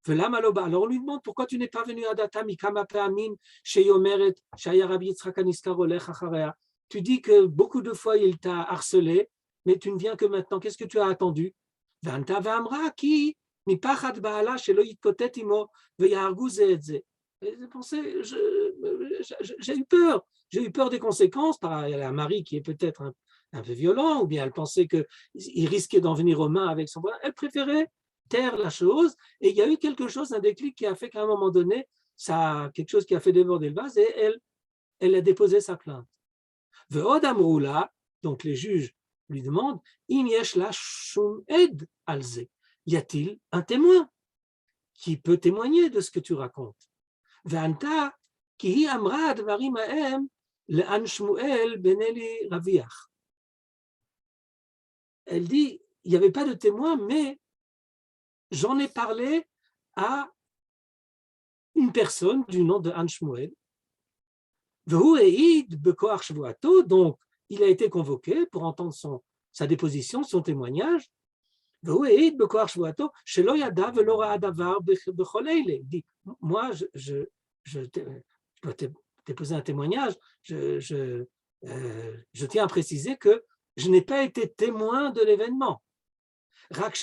alors on lui demande pourquoi tu n'es pas venu à Data Mikama Pe'amin Sheyomeret Shaya Rabbi Yitzchak Aniskar Olech Acharea. Tu dis que beaucoup de fois il t'a harcelé, mais tu ne viens que maintenant. Qu'est-ce que tu as attendu? Vanta ve'amra ki mipachat ba'ala shelo yitkotet imo ve'yahargu ze et ze. J'ai eu peur des conséquences par un mari qui est peut-être un peu violent, ou bien elle pensait qu'il risquait d'en venir aux mains avec son bras. Elle préférait taire la chose, et il y a eu quelque chose, un déclic qui a fait qu'à un moment donné, quelque chose qui a fait déborder le vase, et elle a déposé sa plainte. Ve'od amroula, donc les juges lui demandent, im yesh la shum ed alze, y a-t-il un témoin qui peut témoigner de ce que tu racontes? Ve'anta ki hi amra advarim ha'em le'an Shmuel ben Eli Raviach. Elle dit, il n'y avait pas de témoin, mais j'en ai parlé à une personne du nom de Han Shmuel. Donc, il a été convoqué pour entendre sa déposition, son témoignage. Il dit, moi, je dois déposer un témoignage, je tiens à préciser que je n'ai pas été témoin de l'événement. Donc,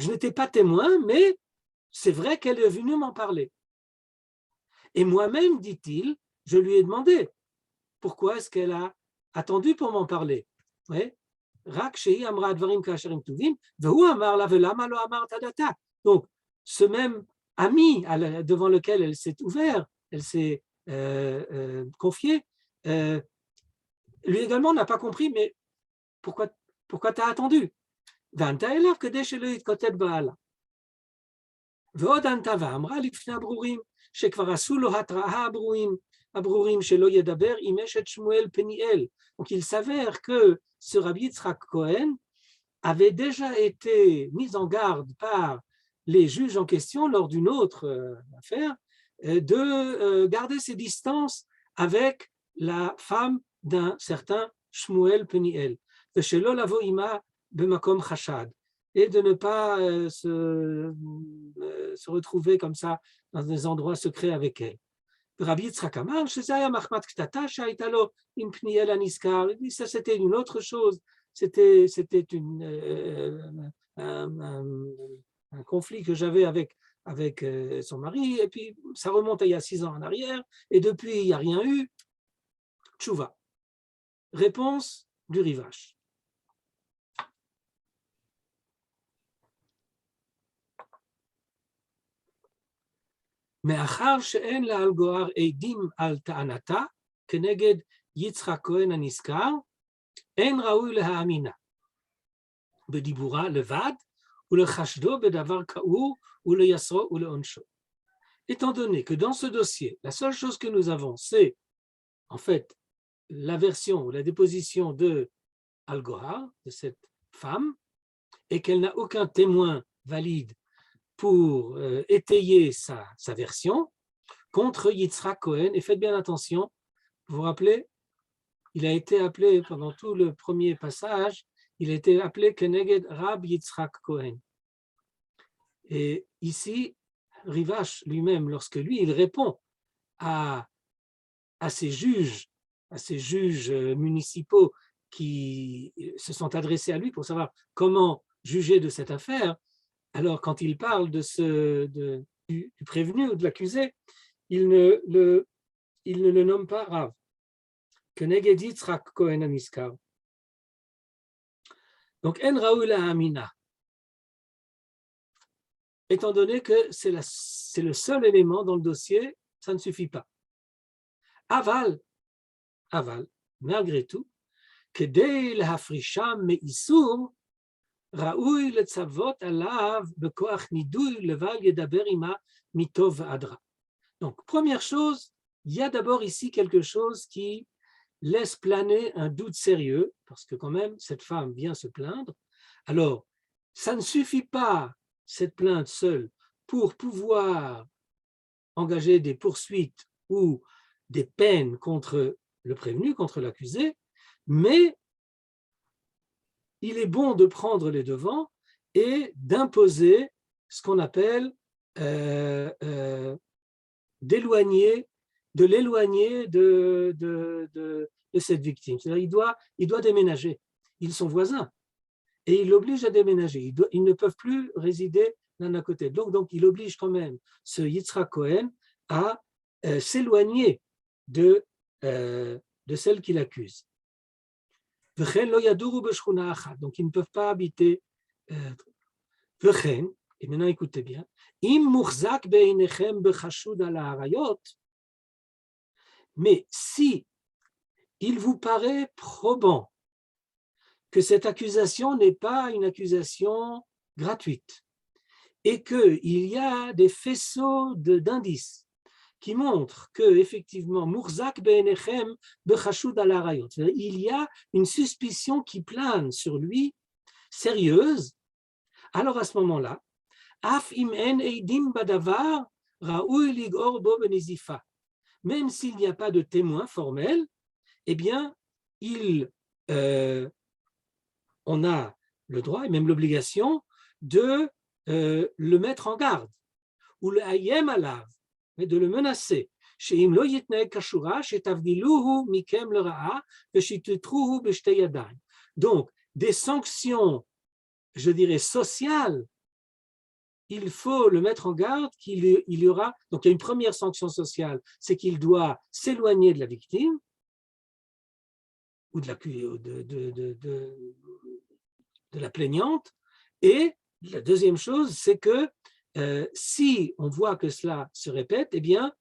je n'étais pas témoin, mais c'est vrai qu'elle est venue m'en parler. Et moi-même, dit-il, je lui ai demandé pourquoi est-ce qu'elle a attendu pour m'en parler. Ouais. Donc, ce même ami devant lequel elle s'est ouverte, elle s'est confiée, lui également n'a pas compris, mais pourquoi tu as attendu? Donc il s'avère que ce Rabbi Yitzchak Cohen avait déjà été mis en garde par les juges en question lors d'une autre affaire de garder ses distances avec la femme d'un certain Shmuel Peniel, et de ne pas se retrouver comme ça dans des endroits secrets avec elle. Rabbi Yitzchak Amar, ça c'était une autre chose, c'était un conflit que j'avais avec son mari, et puis ça remonte à il y a 6 ans en arrière, et depuis, il n'y a rien eu. Tchouva. Réponse du Rivash. מאחר שאין לה על גוהר עדים על טענתה כנגד יצחק כהן הנזכר, אין ראוי להאמינה בדיבורה לבד ולחשדו בדבר כאור ולייסרו ולעונשו. Étant donné que dans ce dossier, la seule chose que nous avons, c'est en fait la version ou la déposition de Al-Gohar, de cette femme, et qu'elle n'a aucun témoin valide pour étayer sa version contre Yitzhak Cohen. Et faites bien attention, vous vous rappelez, il a été appelé pendant tout le premier passage, il a été appelé Keneged Rab Yitzhak Cohen. Et ici, Rivash lui-même, lorsque lui, il répond à ces juges municipaux qui se sont adressés à lui pour savoir comment juger de cette affaire, alors quand il parle du prévenu ou de l'accusé, il ne le nomme pas Rav. Keneged Yitzhak Cohen Aniskar. Donc, En Raoul Amina. Étant donné que c'est le seul élément dans le dossier, ça ne suffit pas. Aval, malgré tout, כדי להפרישם מאיסור, ראוי לצוות עליו בכוח נידוי לבל ידבר עמה מטוב ועד רע. Donc, première chose, il y a d'abord ici quelque chose qui laisse planer un doute sérieux, parce que quand même, cette femme vient se plaindre. Alors, ça ne suffit pas, cette plainte seule, pour pouvoir engager des poursuites ou des peines contre le prévenu, contre l'accusé, mais il est bon de prendre les devants et d'imposer ce qu'on appelle d'éloigner de cette victime. C'est-à-dire il doit déménager. Ils sont voisins et il l'oblige à déménager. Ils ne peuvent plus résider l'un à côté. Donc, il oblige quand même ce Yitzhak Cohen à s'éloigner de celle qu'il accuse. Donc, ils ne peuvent pas habiter. Et maintenant, écoutez bien. Mais si il vous paraît probant que cette accusation n'est pas une accusation gratuite et qu'il y a des faisceaux d'indices qui montrent que effectivement, il y a une suspicion qui plane sur lui, sérieuse, alors à ce moment-là, même s'il n'y a pas de témoin formel, eh bien, on a le droit et même l'obligation de le mettre en garde, ou le hayem alav, mais de le menacer. Donc, des sanctions, je dirais, sociales, il faut le mettre en garde qu'il y aura. Donc, il y a une première sanction sociale, c'est qu'il doit s'éloigner de la victime ou de la plaignante. Et la deuxième chose, c'est que si on voit que cela se répète, eh bien,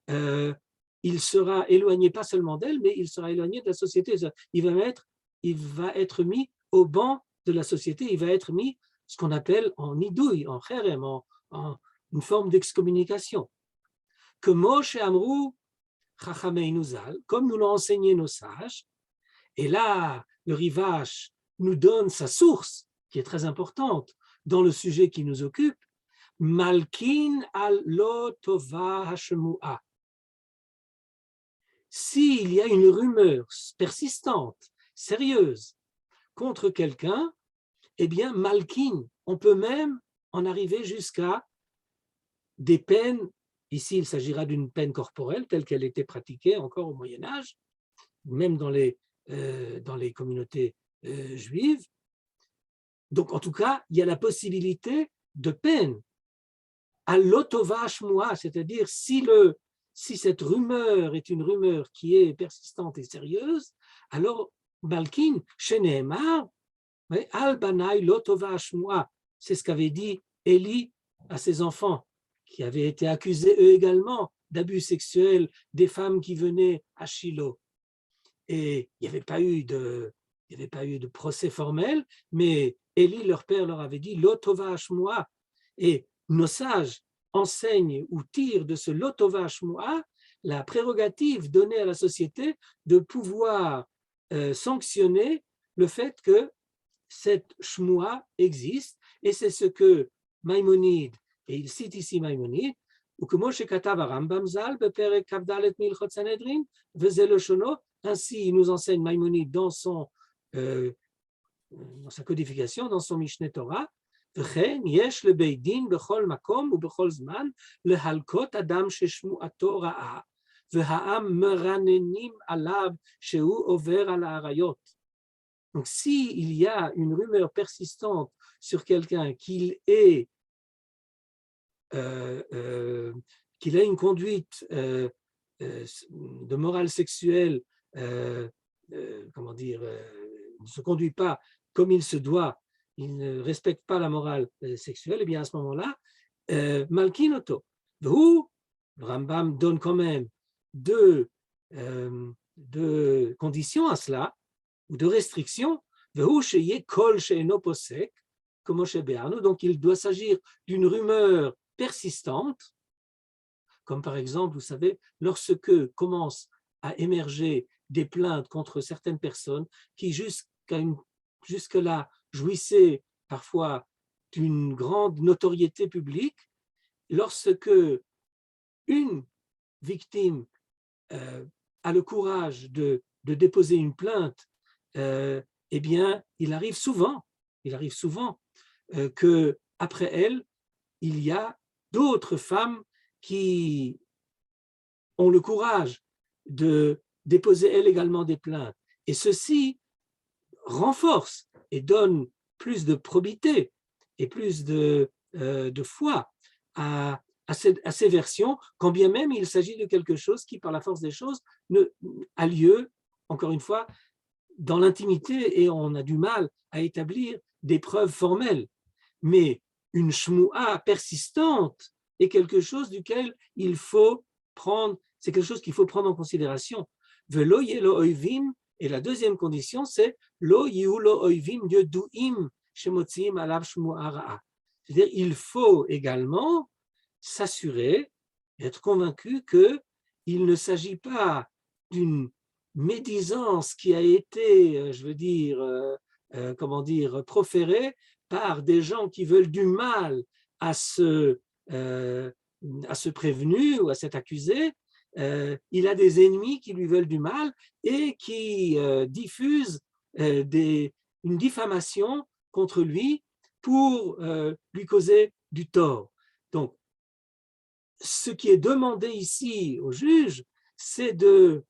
il sera éloigné pas seulement d'elle, mais il sera éloigné de la société. Il va être mis au banc de la société, il va être mis ce qu'on appelle en nidouille, en kherem, en une forme d'excommunication. Que Moshe Amrou Chachamei Zal, comme nous l'ont enseigné nos sages, et là, le Rivash nous donne sa source, qui est très importante dans le sujet qui nous occupe, Malkin al lo tova hashemua. S'il y a une rumeur persistante, sérieuse, contre quelqu'un, eh bien, Malkin, on peut même en arriver jusqu'à des peines. Ici, il s'agira d'une peine corporelle telle qu'elle était pratiquée encore au Moyen-Âge, même dans les communautés juive. Donc, en tout cas, il y a la possibilité de peine à l'otova shmoa, c'est-à-dire si cette rumeur est une rumeur qui est persistante et sérieuse, alors Malkin, Sheneemar, Al banai l'otova shmoa, c'est ce qu'avait dit Élie à ses enfants, qui avaient été accusés eux également d'abus sexuels des femmes qui venaient à Shiloh. Et il n'y avait pas eu de procès formel, mais Élie, leur père, leur avait dit l'otova shmoa. Et nos sages enseignent ou tirent de ce l'otova shmoa la prérogative donnée à la société de pouvoir sanctionner le fait que cette shmoa existe, et c'est ce que Maïmonide, et il cite ici Maïmonide, ou que Moshe Katav Rambam Zal, Beperek Kavdalet Milchot Sanhedrin, Vezelochono, ainsi il nous enseigne Maïmonide dans sa codification, dans son Mishneh Torah, וכן יש לבית דין בכל מקום ובכל זמן להלקות אדם ששמועתו רעה, והעם מרננים עליו שהוא עובר על האריות. Donc, s'il y a une rumeur persistante sur quelqu'un qu'il a une conduite de morale sexuelle, comment dire, ne se conduit pas comme il se doit, il ne respecte pas la morale sexuelle, et bien à ce moment-là, Malkinoto. Le Rambam donne quand même deux conditions à cela, ou de restrictions, donc il doit s'agir d'une rumeur persistante, comme par exemple, vous savez, lorsque commencent à émerger des plaintes contre certaines personnes qui jusque-là jouissaient parfois d'une grande notoriété publique, lorsque une victime a le courage de déposer une plainte, eh bien, il arrive souvent que après elle, il y a d'autres femmes qui ont le courage de déposer elles également des plaintes. Et ceci renforce et donne plus de probité et plus de foi à ces versions, quand bien même il s'agit de quelque chose qui, par la force des choses, a lieu, encore une fois, dans l'intimité, et on a du mal à établir des preuves formelles. Mais une shmoua persistante est quelque chose duquel il faut prendre, c'est quelque chose qu'il faut prendre en considération. Velo yelo oivim, et la deuxième condition, c'est lo yulo oivim yoduim shemotziim alav shmoua ra'a. C'est-à-dire, il faut également s'assurer, être convaincu qu'il ne s'agit pas d'une médisance qui a été, je veux dire, proférée par des gens qui veulent du mal à ce prévenu ou à cet accusé. Il a des ennemis qui lui veulent du mal et qui diffusent une diffamation contre lui pour lui causer du tort. Donc, ce qui est demandé ici au juge, c'est de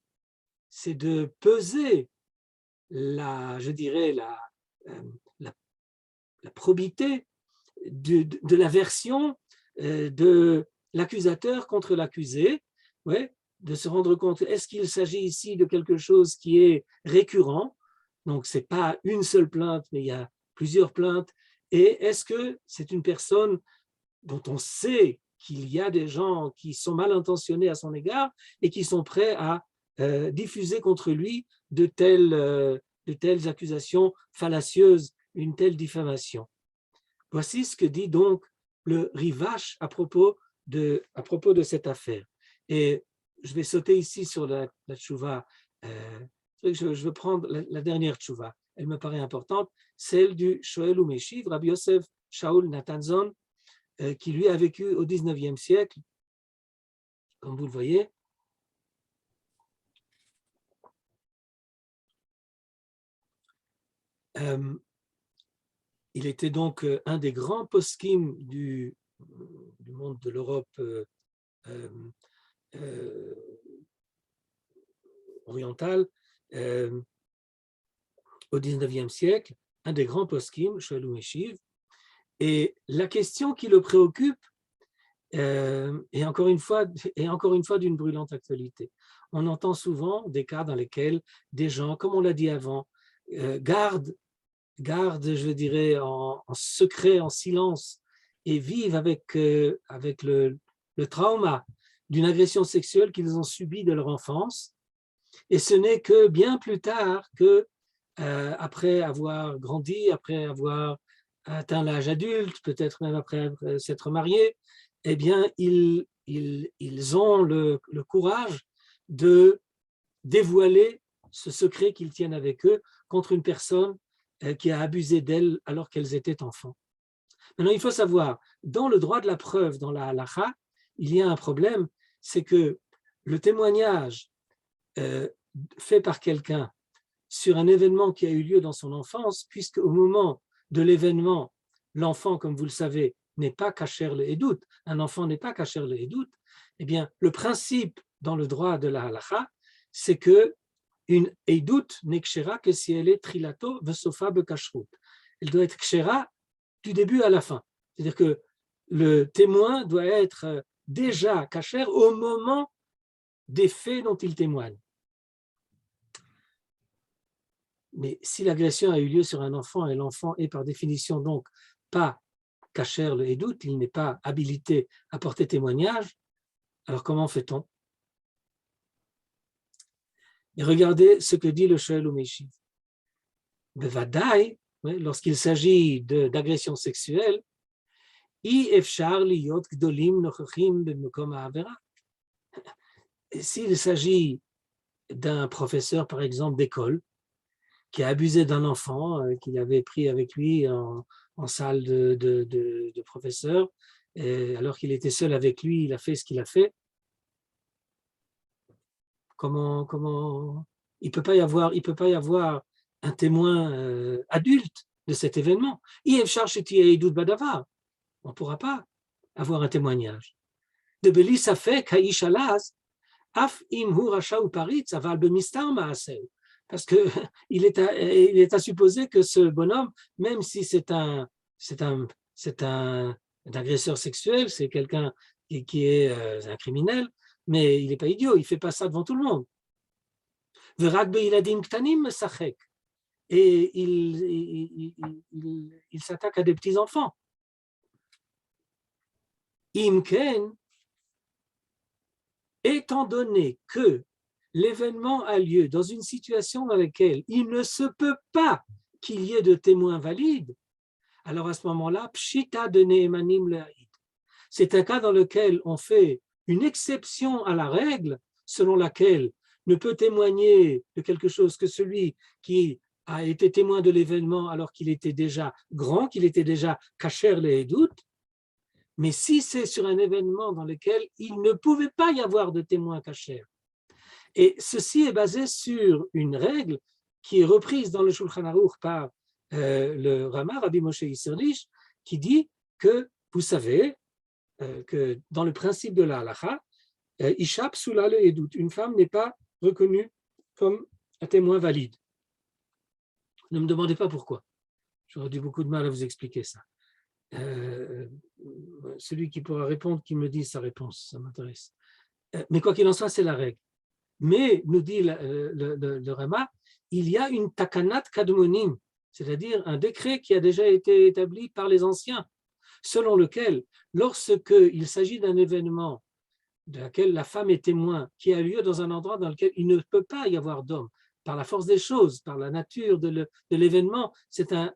peser la probité de la version de l'accusateur contre l'accusé, ouais, de se rendre compte, est-ce qu'il s'agit ici de quelque chose qui est récurrent, donc ce n'est pas une seule plainte, mais il y a plusieurs plaintes, et est-ce que c'est une personne dont on sait qu'il y a des gens qui sont mal intentionnés à son égard et qui sont prêts à diffuser contre lui de telles accusations fallacieuses, une telle diffamation. Voici ce que dit donc le Rivash à propos de cette affaire. Et je vais sauter ici sur la tchouva. Je veux prendre la dernière tchouva. Elle me paraît importante, celle du Shoel Umeshiv, Rabbi Yosef Shaul Natanzon, qui lui a vécu au XIXe siècle, comme vous le voyez. Il était donc un des grands poskim du monde de l'Europe orientale. au 19e siècle, un des grands poskim, Shalom Eshiv, et la question qui le préoccupe est encore une fois d'une brûlante actualité. On entend souvent des cas dans lesquels des gens, comme on l'a dit avant, gardent, je dirais, en secret, en silence, et vivent avec le trauma d'une agression sexuelle qu'ils ont subie de leur enfance. Et ce n'est que bien plus tard que, après avoir grandi, après avoir atteint l'âge adulte, peut-être même après s'être mariés, eh bien, ils ont le courage de dévoiler ce secret qu'ils tiennent avec eux contre une personne qui a abusé d'elles alors qu'elles étaient enfants. Maintenant, il faut savoir, dans le droit de la preuve, dans la halakha, il y a un problème, c'est que le témoignage fait par quelqu'un sur un événement qui a eu lieu dans son enfance, puisque au moment de l'événement, l'enfant, comme vous le savez, n'est pas kasher le edout, un enfant n'est pas kasher le edout, eh bien, le principe dans le droit de la halakha, c'est que une edout n'est kshera que si elle est trilato vesofa bekashrut. Elle doit être kshera du début à la fin. C'est-à-dire que le témoin doit être déjà kasher au moment des faits dont il témoigne. Mais si l'agression a eu lieu sur un enfant et l'enfant est par définition donc pas kasher le edout, il n'est pas habilité à porter témoignage, alors comment fait-on? Et regardez ce que dit le Shalom Eshiv. Bevadai, lorsqu'il s'agit d'agression sexuelle, I efshar liyot gdolim nochachim b'mekom ha'avera. S'il s'agit d'un professeur, par exemple, d'école, qui a abusé d'un enfant qu'il avait pris avec lui en salle de professeur, et alors qu'il était seul avec lui, il a fait ce qu'il a fait. Comment il peut pas y avoir un témoin adulte de cet événement. On ne pourra pas avoir un témoignage. De Beli Safek Haïsh Alaz, Af im hu rasha ou paritz aval bemistar maaseu. Parce qu'il est à supposer que ce bonhomme, même si c'est un agresseur sexuel, c'est quelqu'un qui est un criminel, mais il n'est pas idiot, il ne fait pas ça devant tout le monde. Et il s'attaque à des petits-enfants. Imken, étant donné que l'événement a lieu dans une situation dans laquelle il ne se peut pas qu'il y ait de témoins valides, alors à ce moment-là, pshita de ne'emanim le'aïd. C'est un cas dans lequel on fait une exception à la règle selon laquelle ne peut témoigner de quelque chose que celui qui a été témoin de l'événement alors qu'il était déjà grand, qu'il était déjà kasher le'edut. Mais si c'est sur un événement dans lequel il ne pouvait pas y avoir de témoins kasher, et ceci est basé sur une règle qui est reprise dans le Shulchan Aruch par le Rama, Rabbi Moshe Isserlich, qui dit que, vous savez, que dans le principe de la halakha, Isha psula le edut, une femme n'est pas reconnue comme un témoin valide. Ne me demandez pas pourquoi. J'aurais eu beaucoup de mal à vous expliquer ça. Celui qui pourra répondre, qui me dise sa réponse, ça m'intéresse. Mais quoi qu'il en soit, c'est la règle. Mais, nous dit le Rama, il y a une takanat kadmonim, c'est-à-dire un décret qui a déjà été établi par les anciens, selon lequel, lorsqu'il s'agit d'un événement de laquelle la femme est témoin, qui a lieu dans un endroit dans lequel il ne peut pas y avoir d'homme, par la force des choses, par la nature de l'événement, c'est un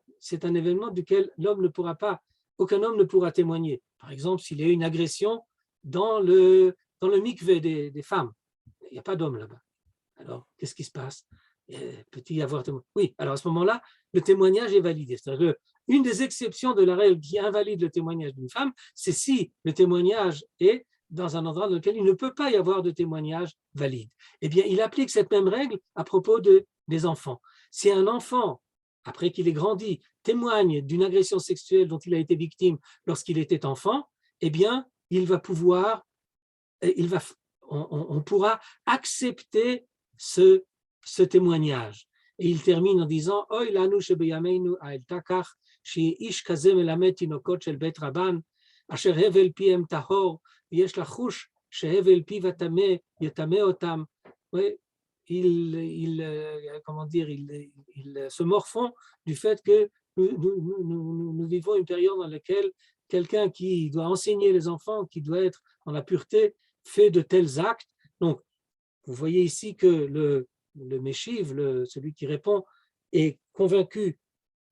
événement duquel l'homme ne pourra pas, aucun homme ne pourra témoigner. Par exemple, s'il y a une agression dans le mikvé des femmes, il n'y a pas d'homme là-bas. Alors, qu'est-ce qui se passe? Peut-il y avoir témoin? Oui, alors à ce moment-là, le témoignage est validé. C'est-à-dire qu'une des exceptions de la règle qui invalide le témoignage d'une femme, c'est si le témoignage est dans un endroit dans lequel il ne peut pas y avoir de témoignage valide. Eh bien, il applique cette même règle à propos des enfants. Si un enfant, après qu'il ait grandi, témoigne d'une agression sexuelle dont il a été victime lorsqu'il était enfant, eh bien, on pourra accepter ce témoignage. Et il termine en disant Oy lanu shebeyameinu ha'el takach she'ish kazeh melamed tinokot shel bet rabban asher hevel piem tahor yesh lachush shehevel piv hatameh yatameh otam. Comment dire, il se morfond du fait que nous vivons une période dans laquelle quelqu'un qui doit enseigner les enfants, qui doit être dans la pureté, fait de tels actes. Donc, vous voyez ici que le Meshiv, celui qui répond, est convaincu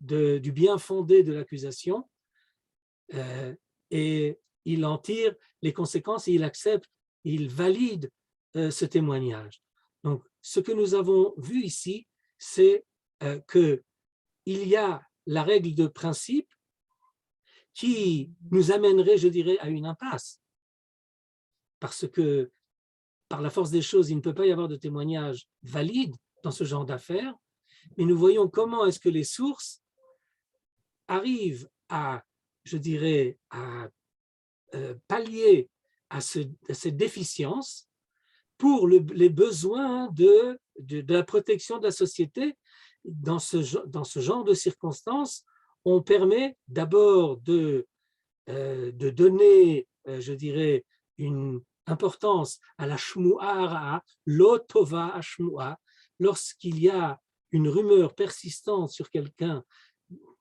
du bien fondé de l'accusation et il en tire les conséquences et il accepte, il valide ce témoignage. Donc, ce que nous avons vu ici, c'est qu'il y a la règle de principe qui nous amènerait, je dirais, à une impasse. Parce que, par la force des choses, il ne peut pas y avoir de témoignage valide dans ce genre d'affaires, mais nous voyons comment est-ce que les sources arrivent à, je dirais, à pallier à cette déficience pour les besoins de la protection de la société. Dans ce genre de circonstances, on permet d'abord de donner, je dirais, une importance à la shmu'a, l'otova à shmu'a, lorsqu'il y a une rumeur persistante sur quelqu'un,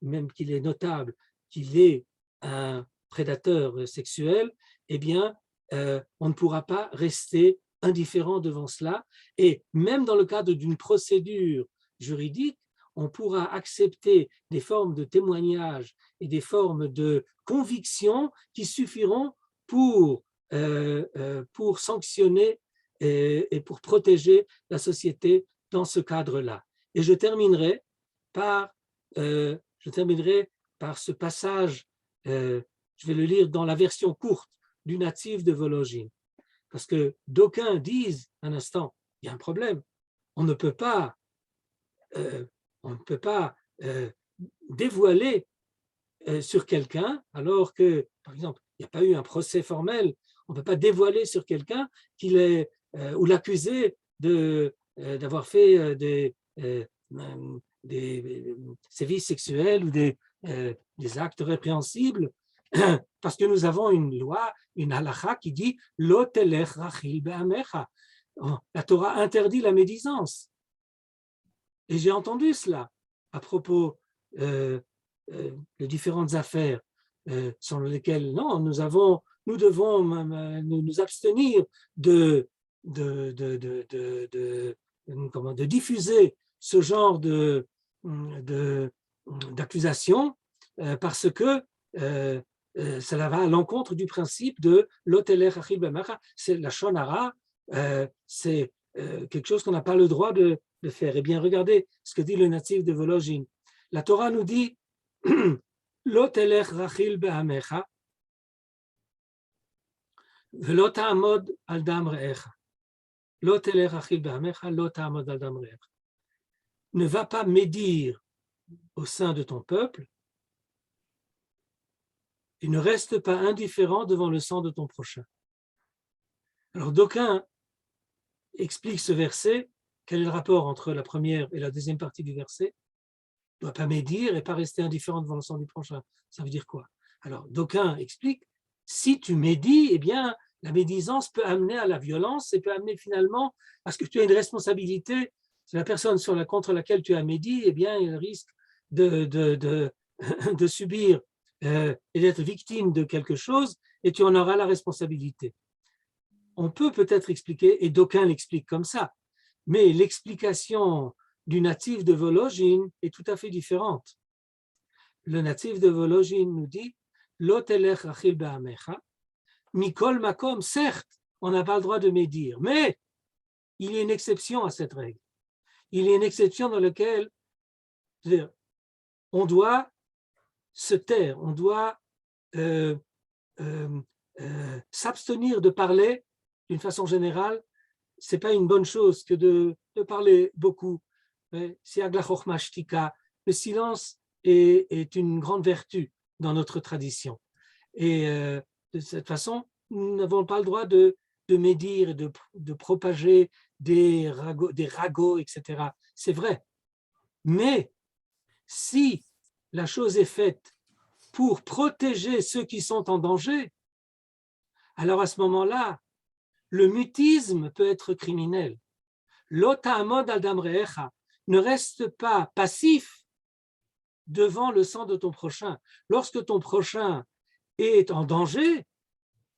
même qu'il est notable, qu'il est un prédateur sexuel, eh bien, on ne pourra pas rester indifférent devant cela. Et même dans le cadre d'une procédure juridique, on pourra accepter des formes de témoignage et des formes de conviction qui suffiront pour sanctionner et pour protéger la société dans ce cadre-là. Et je terminerai par ce passage, je vais le lire dans la version courte du natif de Volojine. Parce que d'aucuns disent, un instant, il y a un problème. On ne peut pas dévoiler sur quelqu'un, alors que, par exemple, il n'y a pas eu un procès formel, on ne peut pas dévoiler sur quelqu'un qu'il est, ou l'accuser d'avoir fait des sévices sexuels ou des actes répréhensibles, parce que nous avons une loi, une halakha qui dit « Lo telech rachil be'amecha ». La Torah interdit la médisance. Et j'ai entendu cela à propos de différentes affaires sur lesquelles, non, nous devons nous abstenir de diffuser ce genre d'accusation parce que cela va à l'encontre du principe de l'oteler achil be'amecha. C'est la shonara, c'est quelque chose qu'on n'a pas le droit de faire. Eh bien, regardez ce que dit le natif de Volojine. La Torah nous dit l'oteler achil be'amecha ve'lo ta'amod al dam re'echa. L'oteler achil be'amecha lo ta'amod al dam re'echa. Ne va pas médire au sein de ton peuple et ne reste pas indifférent devant le sang de ton prochain. Alors d'aucuns expliquent ce verset. Quel est le rapport entre la première et la deuxième partie du verset? Ne doit pas médire et pas rester indifférent devant le sang du prochain. Ça veut dire quoi? Alors d'aucuns expliquent, si tu médis, eh bien la médisance peut amener à la violence et peut amener finalement à ce que tu aies une responsabilité. Si la personne contre laquelle tu as médit, eh bien elle risque de subir et d'être victime de quelque chose, et tu en auras la responsabilité. On peut peut-être expliquer, et d'aucuns l'expliquent comme ça, mais l'explication du natif de Volojine est tout à fait différente. Le natif de Volojine nous dit « Lo telech achil be'amecha, mikol makom » certes, on n'a pas le droit de médire, mais il y a une exception à cette règle. Il y a une exception dans laquelle on doit se taire, on doit s'abstenir de parler d'une façon générale. Ce n'est pas une bonne chose que de parler beaucoup. Le silence est une grande vertu dans notre tradition. Et de cette façon, nous n'avons pas le droit de médire, de propager des ragots, etc. C'est vrai. Mais si la chose est faite pour protéger ceux qui sont en danger, alors à ce moment-là, le mutisme peut être criminel. L'ota'amod adam re'echa, ne reste pas passif devant le sang de ton prochain. Lorsque ton prochain est en danger,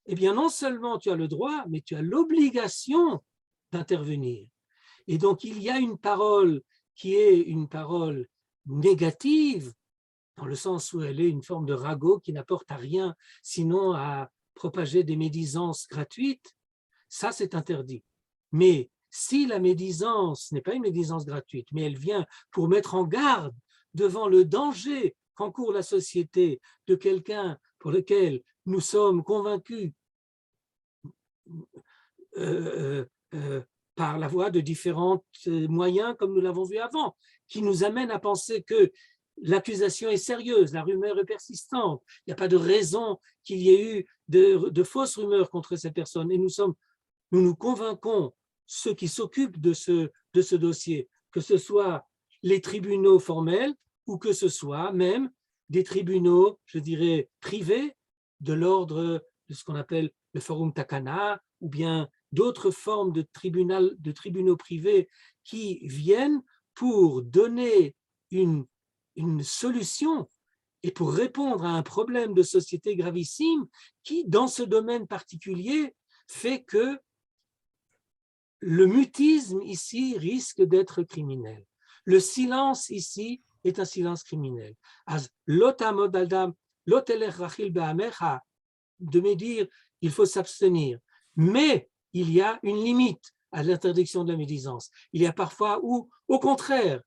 eh bien non seulement tu as le droit, mais tu as l'obligation d'intervenir. Et donc il y a une parole qui est une parole négative, dans le sens où elle est une forme de ragot qui n'apporte à rien, sinon à propager des médisances gratuites. Ça, c'est interdit. Mais si la médisance n'est pas une médisance gratuite, mais elle vient pour mettre en garde devant le danger qu'encourt la société de quelqu'un pour lequel nous sommes convaincus par la voie de différents moyens, comme nous l'avons vu avant, qui nous amènent à penser que l'accusation est sérieuse, la rumeur est persistante, il n'y a pas de raison qu'il y ait eu de fausses rumeurs contre ces personnes. Et nous nous convainquons, ceux qui s'occupent de ce dossier, que ce soit les tribunaux formels ou que ce soit même des tribunaux, je dirais, privés, de l'ordre de ce qu'on appelle le forum Takana, ou bien d'autres formes de tribunaux privés qui viennent pour donner une solution et pour répondre à un problème de société gravissime qui, dans ce domaine particulier, fait que le mutisme ici risque d'être criminel. Le silence ici est un silence criminel. De me dire, il faut s'abstenir. Mais il y a une limite à l'interdiction de la médisance. Il y a parfois où, au contraire,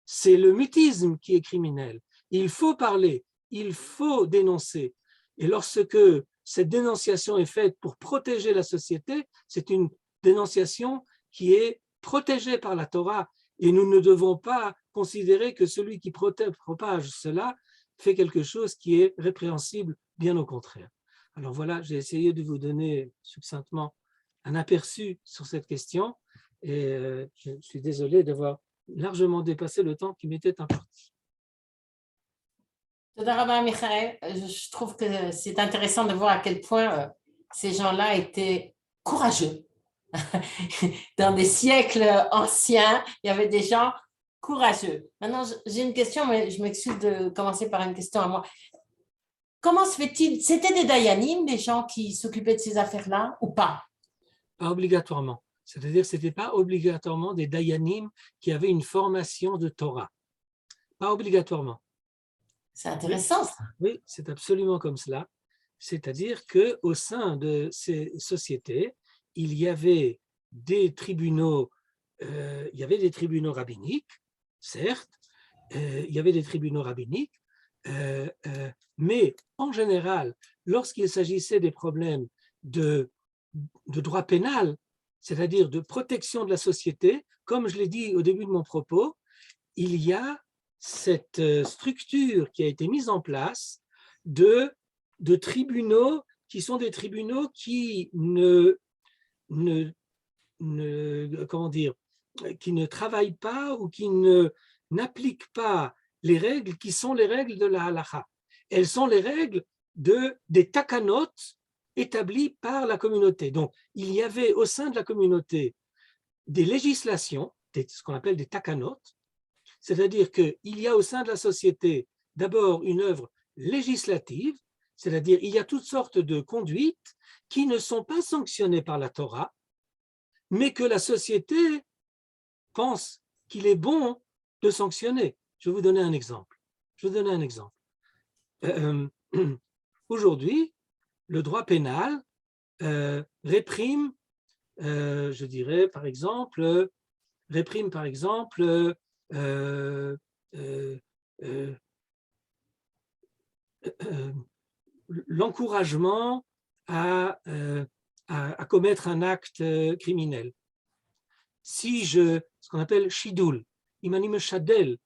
c'est le mutisme qui est criminel. Il faut parler, il faut dénoncer. Et lorsque cette dénonciation est faite pour protéger la société, c'est une dénonciation qui est protégée par la Torah. Et nous ne devons pas considérer que celui qui propage cela fait quelque chose qui est répréhensible, bien au contraire. Alors voilà, j'ai essayé de vous donner succinctement un aperçu sur cette question et je suis désolé d'avoir largement dépassé le temps qui m'était imparti. Toda rabba, Michael. Je trouve que c'est intéressant de voir à quel point ces gens-là étaient courageux. Dans des siècles anciens, il y avait des gens courageux. Maintenant, j'ai une question, mais je m'excuse de commencer par une question à moi. Comment se fait-il? C'était des dayanim, des gens qui s'occupaient de ces affaires-là, ou pas? Pas obligatoirement. C'est-à-dire que ce n'était pas obligatoirement des dayanim qui avaient une formation de Torah. Pas obligatoirement. C'est intéressant, ça. Oui, c'est absolument comme cela. C'est-à-dire qu'au sein de ces sociétés, il y avait des tribunaux, rabbiniques, certes, il y avait des tribunaux rabbiniques, mais en général, lorsqu'il s'agissait des problèmes de droit pénal, c'est-à-dire de protection de la société, comme je l'ai dit au début de mon propos, il y a cette structure qui a été mise en place de tribunaux qui sont des tribunaux qui qui ne travaillent pas ou qui n'appliquent pas les règles qui sont les règles de la halacha. Elles sont les règles des takanot établies par la communauté. Donc, il y avait au sein de la communauté des législations, ce qu'on appelle des takanot, c'est-à-dire qu'il y a au sein de la société d'abord une œuvre législative, c'est-à-dire il y a toutes sortes de conduites qui ne sont pas sanctionnées par la Torah, mais que la société pense qu'il est bon de sanctionner. Je vais vous donner un exemple. Aujourd'hui, le droit pénal réprime, je dirais par exemple, l'encouragement à commettre un acte criminel. Si ce qu'on appelle shidoul, imanim shadel,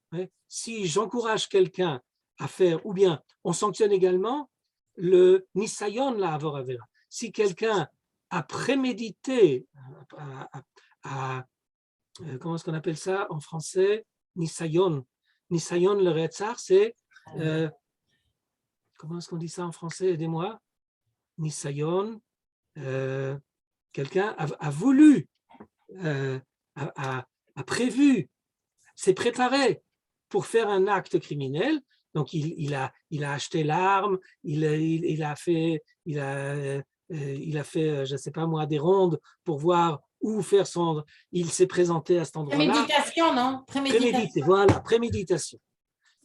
si j'encourage quelqu'un à faire, ou bien on sanctionne également le nisayon la avor avera. Si quelqu'un a prémédité, comment est-ce qu'on appelle ça en français, Nisayon. Nisayon, le Retzar, c'est, comment est-ce qu'on dit ça en français? Aidez-moi. Nisayon, quelqu'un a voulu, a prévu, s'est préparé pour faire un acte criminel. Donc, il a acheté l'arme, il a fait, je ne sais pas moi, des rondes pour voir où faire son... Il s'est présenté à cet endroit-là. Préméditation, non? Prémédité, voilà, préméditation.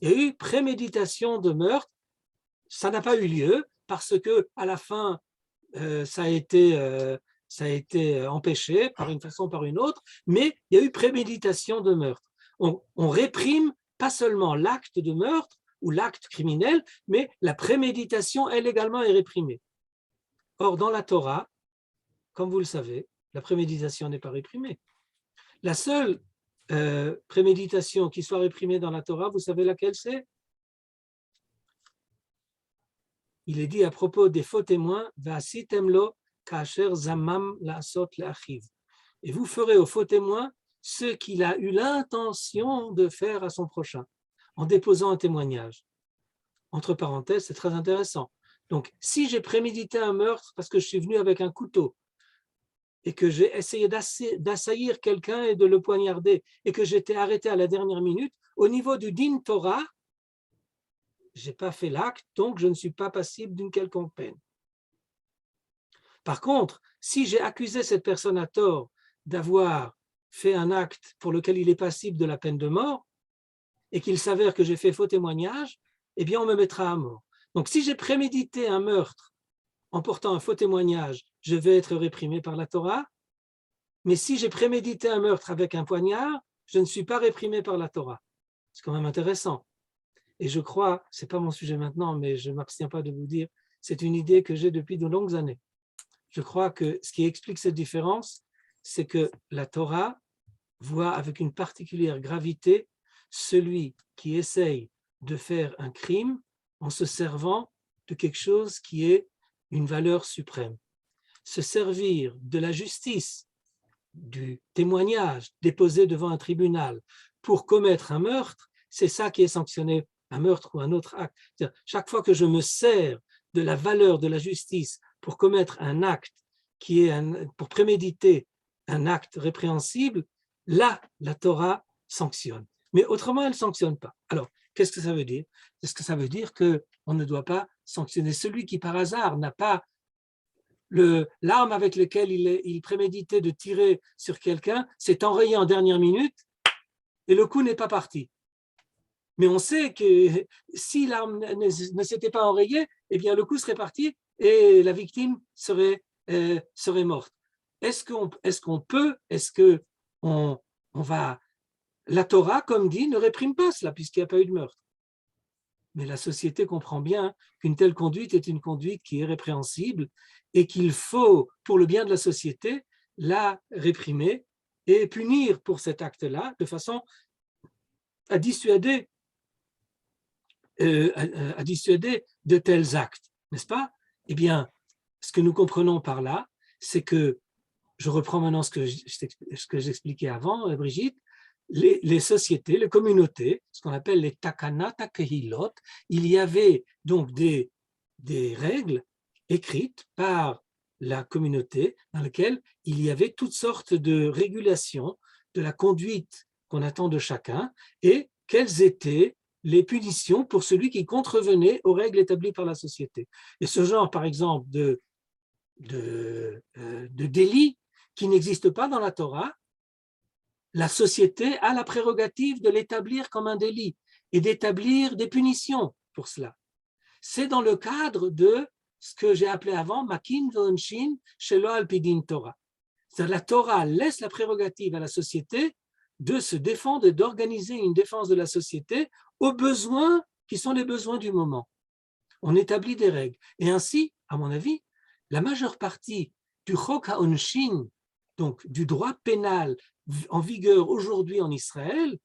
Il y a eu préméditation de meurtre. Ça n'a pas eu lieu parce que à la fin, ça a été empêché par une façon ou par une autre, mais il y a eu préméditation de meurtre. On réprime pas seulement l'acte de meurtre ou l'acte criminel, mais la préméditation, elle également, est réprimée. Or, dans la Torah, comme vous le savez, la préméditation n'est pas réprimée. La seule préméditation qui soit réprimée dans la Torah, vous savez laquelle c'est? Il est dit à propos des faux témoins, Va'asitemlo kasher zamam la'asot le'achiv. Et vous ferez au faux témoin ce qu'il a eu l'intention de faire à son prochain, en déposant un témoignage. Entre parenthèses, c'est très intéressant. Donc, si j'ai prémédité un meurtre parce que je suis venu avec un couteau et que j'ai essayé d'assaillir quelqu'un et de le poignarder et que j'étais arrêté à la dernière minute, au niveau du din Torah, je n'ai pas fait l'acte, donc je ne suis pas passible d'une quelconque peine. Par contre, si j'ai accusé cette personne à tort d'avoir fait un acte pour lequel il est passible de la peine de mort et qu'il s'avère que j'ai fait faux témoignage, eh bien on me mettra à mort. Donc si j'ai prémédité un meurtre en portant un faux témoignage, je vais être réprimé par la Torah, mais si j'ai prémédité un meurtre avec un poignard, je ne suis pas réprimé par la Torah. C'est quand même intéressant. Et je crois, ce n'est pas mon sujet maintenant, mais je ne m'abstiens pas de vous dire, c'est une idée que j'ai depuis de longues années. Je crois que ce qui explique cette différence, c'est que la Torah voit avec une particulière gravité celui qui essaye de faire un crime en se servant de quelque chose qui est une valeur suprême. Se servir de la justice, du témoignage déposé devant un tribunal pour commettre un meurtre, c'est ça qui est sanctionné, un meurtre ou un autre acte. C'est-à-dire, chaque fois que je me sers de la valeur de la justice pour commettre un acte qui est pour préméditer un acte répréhensible, là, la Torah sanctionne. Mais autrement, elle ne sanctionne pas. Alors, qu'est-ce que ça veut dire? Est-ce que ça veut dire qu'on ne doit pas sanctionner celui qui, par hasard, n'a pas l'arme avec laquelle il préméditait de tirer sur quelqu'un, s'est enrayé en dernière minute et le coup n'est pas parti. Mais on sait que si l'arme ne s'était pas enrayée, eh bien le coup serait parti et la victime serait morte. Est-ce qu'on va... La Torah, comme dit, ne réprime pas cela puisqu'il n'y a pas eu de meurtre. Mais la société comprend bien qu'une telle conduite est une conduite qui est répréhensible et qu'il faut, pour le bien de la société, la réprimer et punir pour cet acte-là de façon à dissuader de tels actes, n'est-ce pas? Eh bien, ce que nous comprenons par là, c'est que, je reprends maintenant ce que j'expliquais avant, Brigitte, les sociétés, les communautés, ce qu'on appelle les takana takehilot, il y avait donc des règles écrites par la communauté dans lesquelles il y avait toutes sortes de régulations de la conduite qu'on attend de chacun et quelles étaient les punitions pour celui qui contrevenait aux règles établies par la société. Et ce genre, par exemple, de délit qui n'existe pas dans la Torah, la société a la prérogative de l'établir comme un délit et d'établir des punitions pour cela. C'est dans le cadre de ce que j'ai appelé avant Makin V'Onshin Shelo Al Pi Din Torah. C'est-à-dire la Torah laisse la prérogative à la société de se défendre et d'organiser une défense de la société aux besoins qui sont les besoins du moment. On établit des règles. Et ainsi, à mon avis, la majeure partie du Chok HaOnshin, donc du droit pénal en vigueur aujourd'hui en Israël,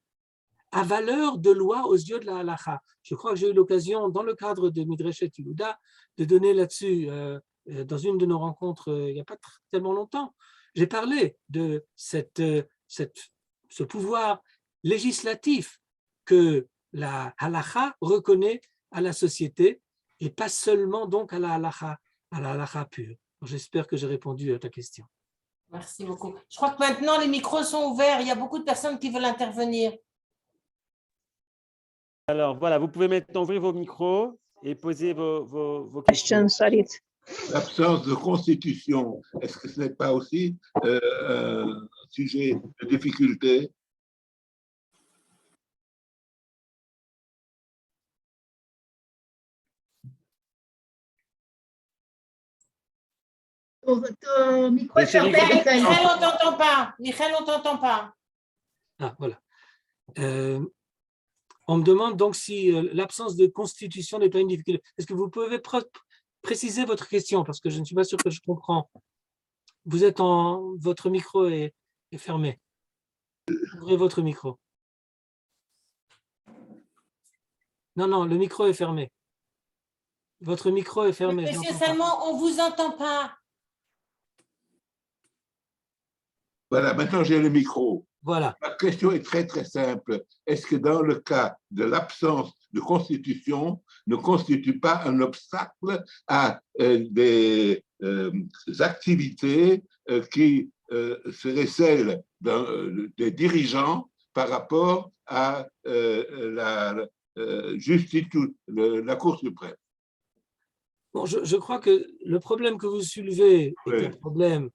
a valeur de loi aux yeux de la halacha. Je crois que j'ai eu l'occasion, dans le cadre de Midreshet Yehuda, de donner là-dessus, dans une de nos rencontres il n'y a pas tellement longtemps, j'ai parlé de ce pouvoir législatif que la halakha reconnaît à la société et pas seulement donc à la halakha pure. J'espère que j'ai répondu à ta question. Merci beaucoup. Je crois que maintenant les micros sont ouverts. Il y a beaucoup de personnes qui veulent intervenir. Alors voilà, vous pouvez maintenant ouvrir vos micros et poser vos questions. L'absence de constitution, est-ce que ce n'est pas aussi un sujet de difficulté? Ton micro est fermé. Michel, on t'entend pas. Michel, on t'entend pas. Ah, voilà. On me demande donc si l'absence de constitution n'est pas une difficulté. Est-ce que vous pouvez préciser votre question parce que je ne suis pas sûr que je comprends. Vous êtes votre micro est fermé. Ouvrez votre micro. Non, le micro est fermé. Votre micro est fermé. Monsieur, seulement, on ne vous entend pas. Voilà, maintenant j'ai le micro. Voilà. Ma question est très, très simple. Est-ce que dans le cas de l'absence de constitution, ne constitue pas un obstacle à des activités qui seraient celles des dirigeants par rapport à la Cour suprême? Bon, je crois que le problème que vous soulevez est un problème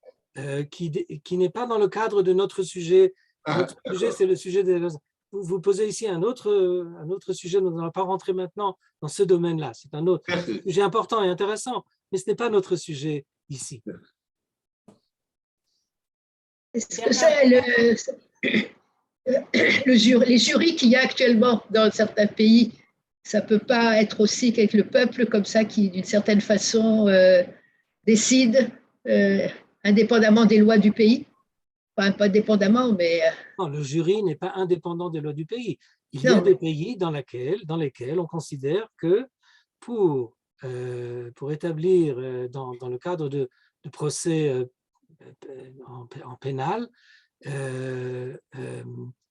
qui n'est pas dans le cadre de notre sujet. Notre sujet, c'est le sujet des... Vous posez ici un autre sujet, nous n'allons pas rentrer maintenant dans ce domaine-là. C'est un autre sujet important et intéressant, mais ce n'est pas notre sujet ici. Est-ce que c'est les jurys qu'il y a actuellement dans certains pays, ça ne peut pas être aussi qu'avec le peuple comme ça qui, d'une certaine façon, décide indépendamment des lois du pays? Enfin, pas dépendamment, mais… Non, le jury n'est pas indépendant des lois du pays. Il y a des pays dans lesquels on considère que pour établir dans le cadre de procès en pénal, eh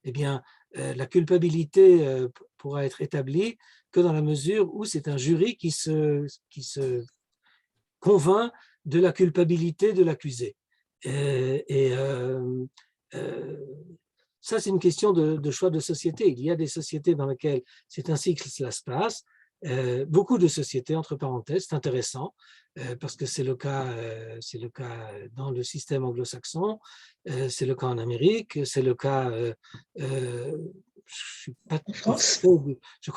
bien, la culpabilité pourra être établie que dans la mesure où c'est un jury qui se convainc de la culpabilité de l'accusé. Ça, c'est une question de choix de société. Il y a des sociétés dans lesquelles c'est ainsi que cela se passe. Beaucoup de sociétés, entre parenthèses, c'est intéressant parce que c'est le cas dans le système anglo-saxon, c'est le cas en Amérique, c'est le cas, je crois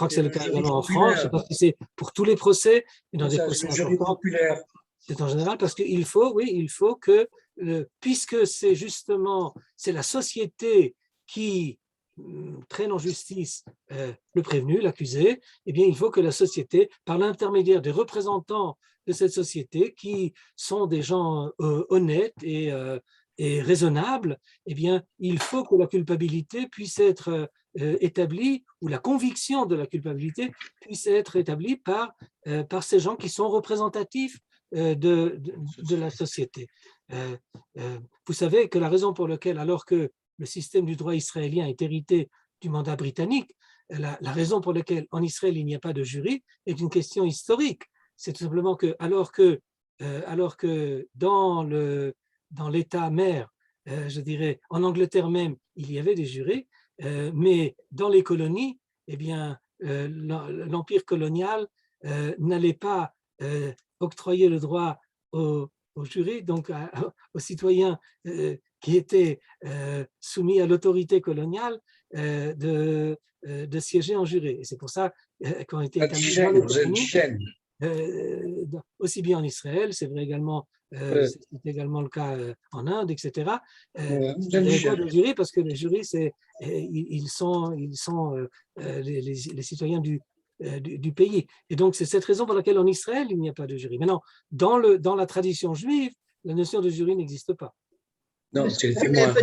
que c'est le cas également en France. Je ne sais pas si c'est pour tous les procès, mais dans des procès importants, c'est en général parce qu'il faut que, puisque c'est la société qui traîne en justice le prévenu, l'accusé, eh bien, il faut que la société, par l'intermédiaire des représentants de cette société, qui sont des gens honnêtes et raisonnables, eh bien, il faut que la culpabilité puisse être établie, ou la conviction de la culpabilité puisse être établie par ces gens qui sont représentatifs de la société. Vous savez que la raison pour laquelle, alors que le système du droit israélien est hérité du mandat britannique, la raison pour laquelle en Israël il n'y a pas de jury est une question historique. C'est tout simplement que alors que dans l'État mère, je dirais en Angleterre même, il y avait des jurys, mais dans les colonies, eh bien, l'empire colonial n'allait pas octroyer le droit aux jurys, donc aux citoyens qui étaient soumis à l'autorité coloniale de siéger en jury. Et c'est pour ça qu'ont été établis dans les colonies, aussi bien en Israël, c'est vrai également, c'est également le cas en Inde, etc. Il n'y a pas de jury parce que les jurys, ils sont les citoyens du pays. Et donc, c'est cette raison pour laquelle en Israël, il n'y a pas de jury. Maintenant, dans la tradition juive, la notion de jury n'existe pas. Non, c'est le témoin.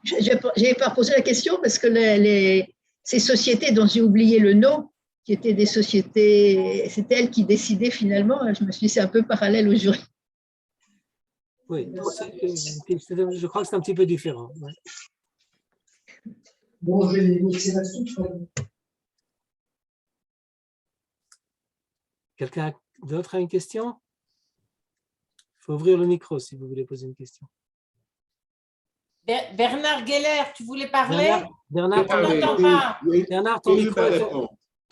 Je n'ai pas posé la question parce que ces sociétés dont j'ai oublié le nom, qui étaient des sociétés, c'est elles qui décidaient finalement, je me suis dit c'est un peu parallèle au jury. Oui, je crois que c'est un petit peu différent. Ouais. Bon, je vais mixer la soupe. Quelqu'un d'autre a une question? Il faut ouvrir le micro si vous voulez poser une question. Bernard Geller, tu voulais parler? Bernard, On t'entend pas. Bernard, ton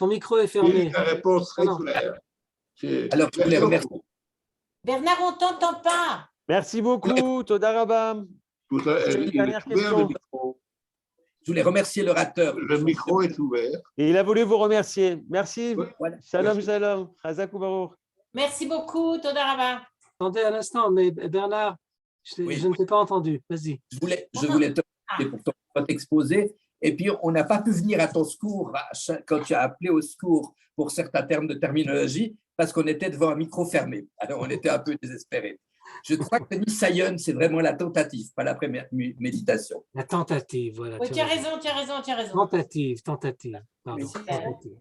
micro est J'ai eu fermé. la réponse très Non. claire. Alors, je voulais remercier. Bernard, on t'entend pas. Merci beaucoup, Toda Rabba. Une dernière question. Je voulais remercier l'orateur. Le micro est ouvert. Et il a voulu vous remercier. Merci. Voilà. Shalom, Merci. shalom. Chazak ubaruch. Merci beaucoup, Toda Rabba. Attendez un instant, mais Bernard, Oui. je ne t'ai pas entendu. Vas-y. Je voulais te remercier pour ton exposé. Et puis, on n'a pas pu venir à ton secours quand tu as appelé au secours pour certains termes de terminologie parce qu'on était devant un micro fermé. Alors, on était un peu désespérés. Je crois que le Nisayon, c'est vraiment la tentative, pas la première méditation. La tentative, voilà. Oui, tu as raison. Tentative. Pardon. Oui. Tentative.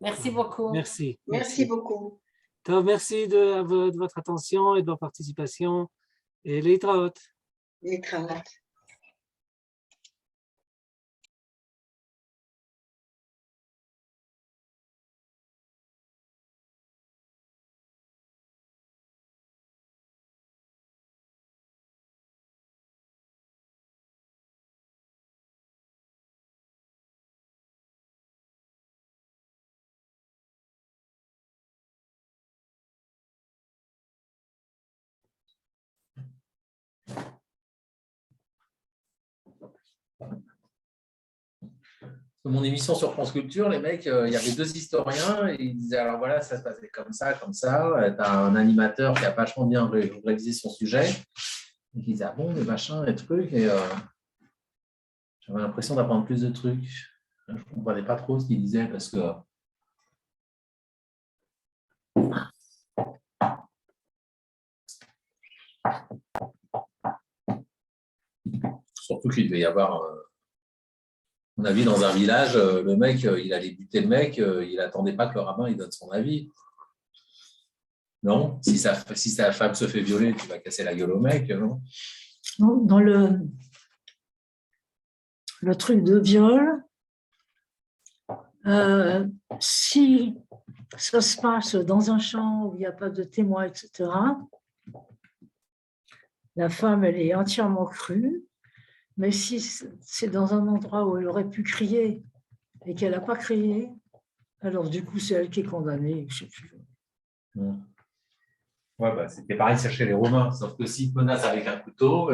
Merci beaucoup. Merci. Merci beaucoup. Donc, merci de votre attention et de votre participation. Et les trautes. Les cravates. Mon émission sur France Culture, les mecs, il y avait 2 historiens et ils disaient alors voilà, ça se passait comme ça. Tu as un animateur qui a vachement bien révisé son sujet. Et il disait ah bon, les machins, les trucs. Et j'avais l'impression d'apprendre plus de trucs. Je ne comprenais pas trop ce qu'il disait parce que. Surtout qu'il devait y avoir. On a vu dans un village, le mec, il allait buter le mec, il n'attendait pas que le rabbin il donne son avis. Non, si sa femme se fait violer, tu vas casser la gueule au mec, non? Dans le truc de viol, si ça se passe dans un champ où il n'y a pas de témoins, etc., la femme, elle est entièrement crue. Mais si c'est dans un endroit où elle aurait pu crier et qu'elle n'a pas crié, alors du coup, c'est elle qui est condamnée. Je sais plus. Ouais, c'était pareil, c'est chez les Romains, sauf que s'ils te menacent avec un couteau,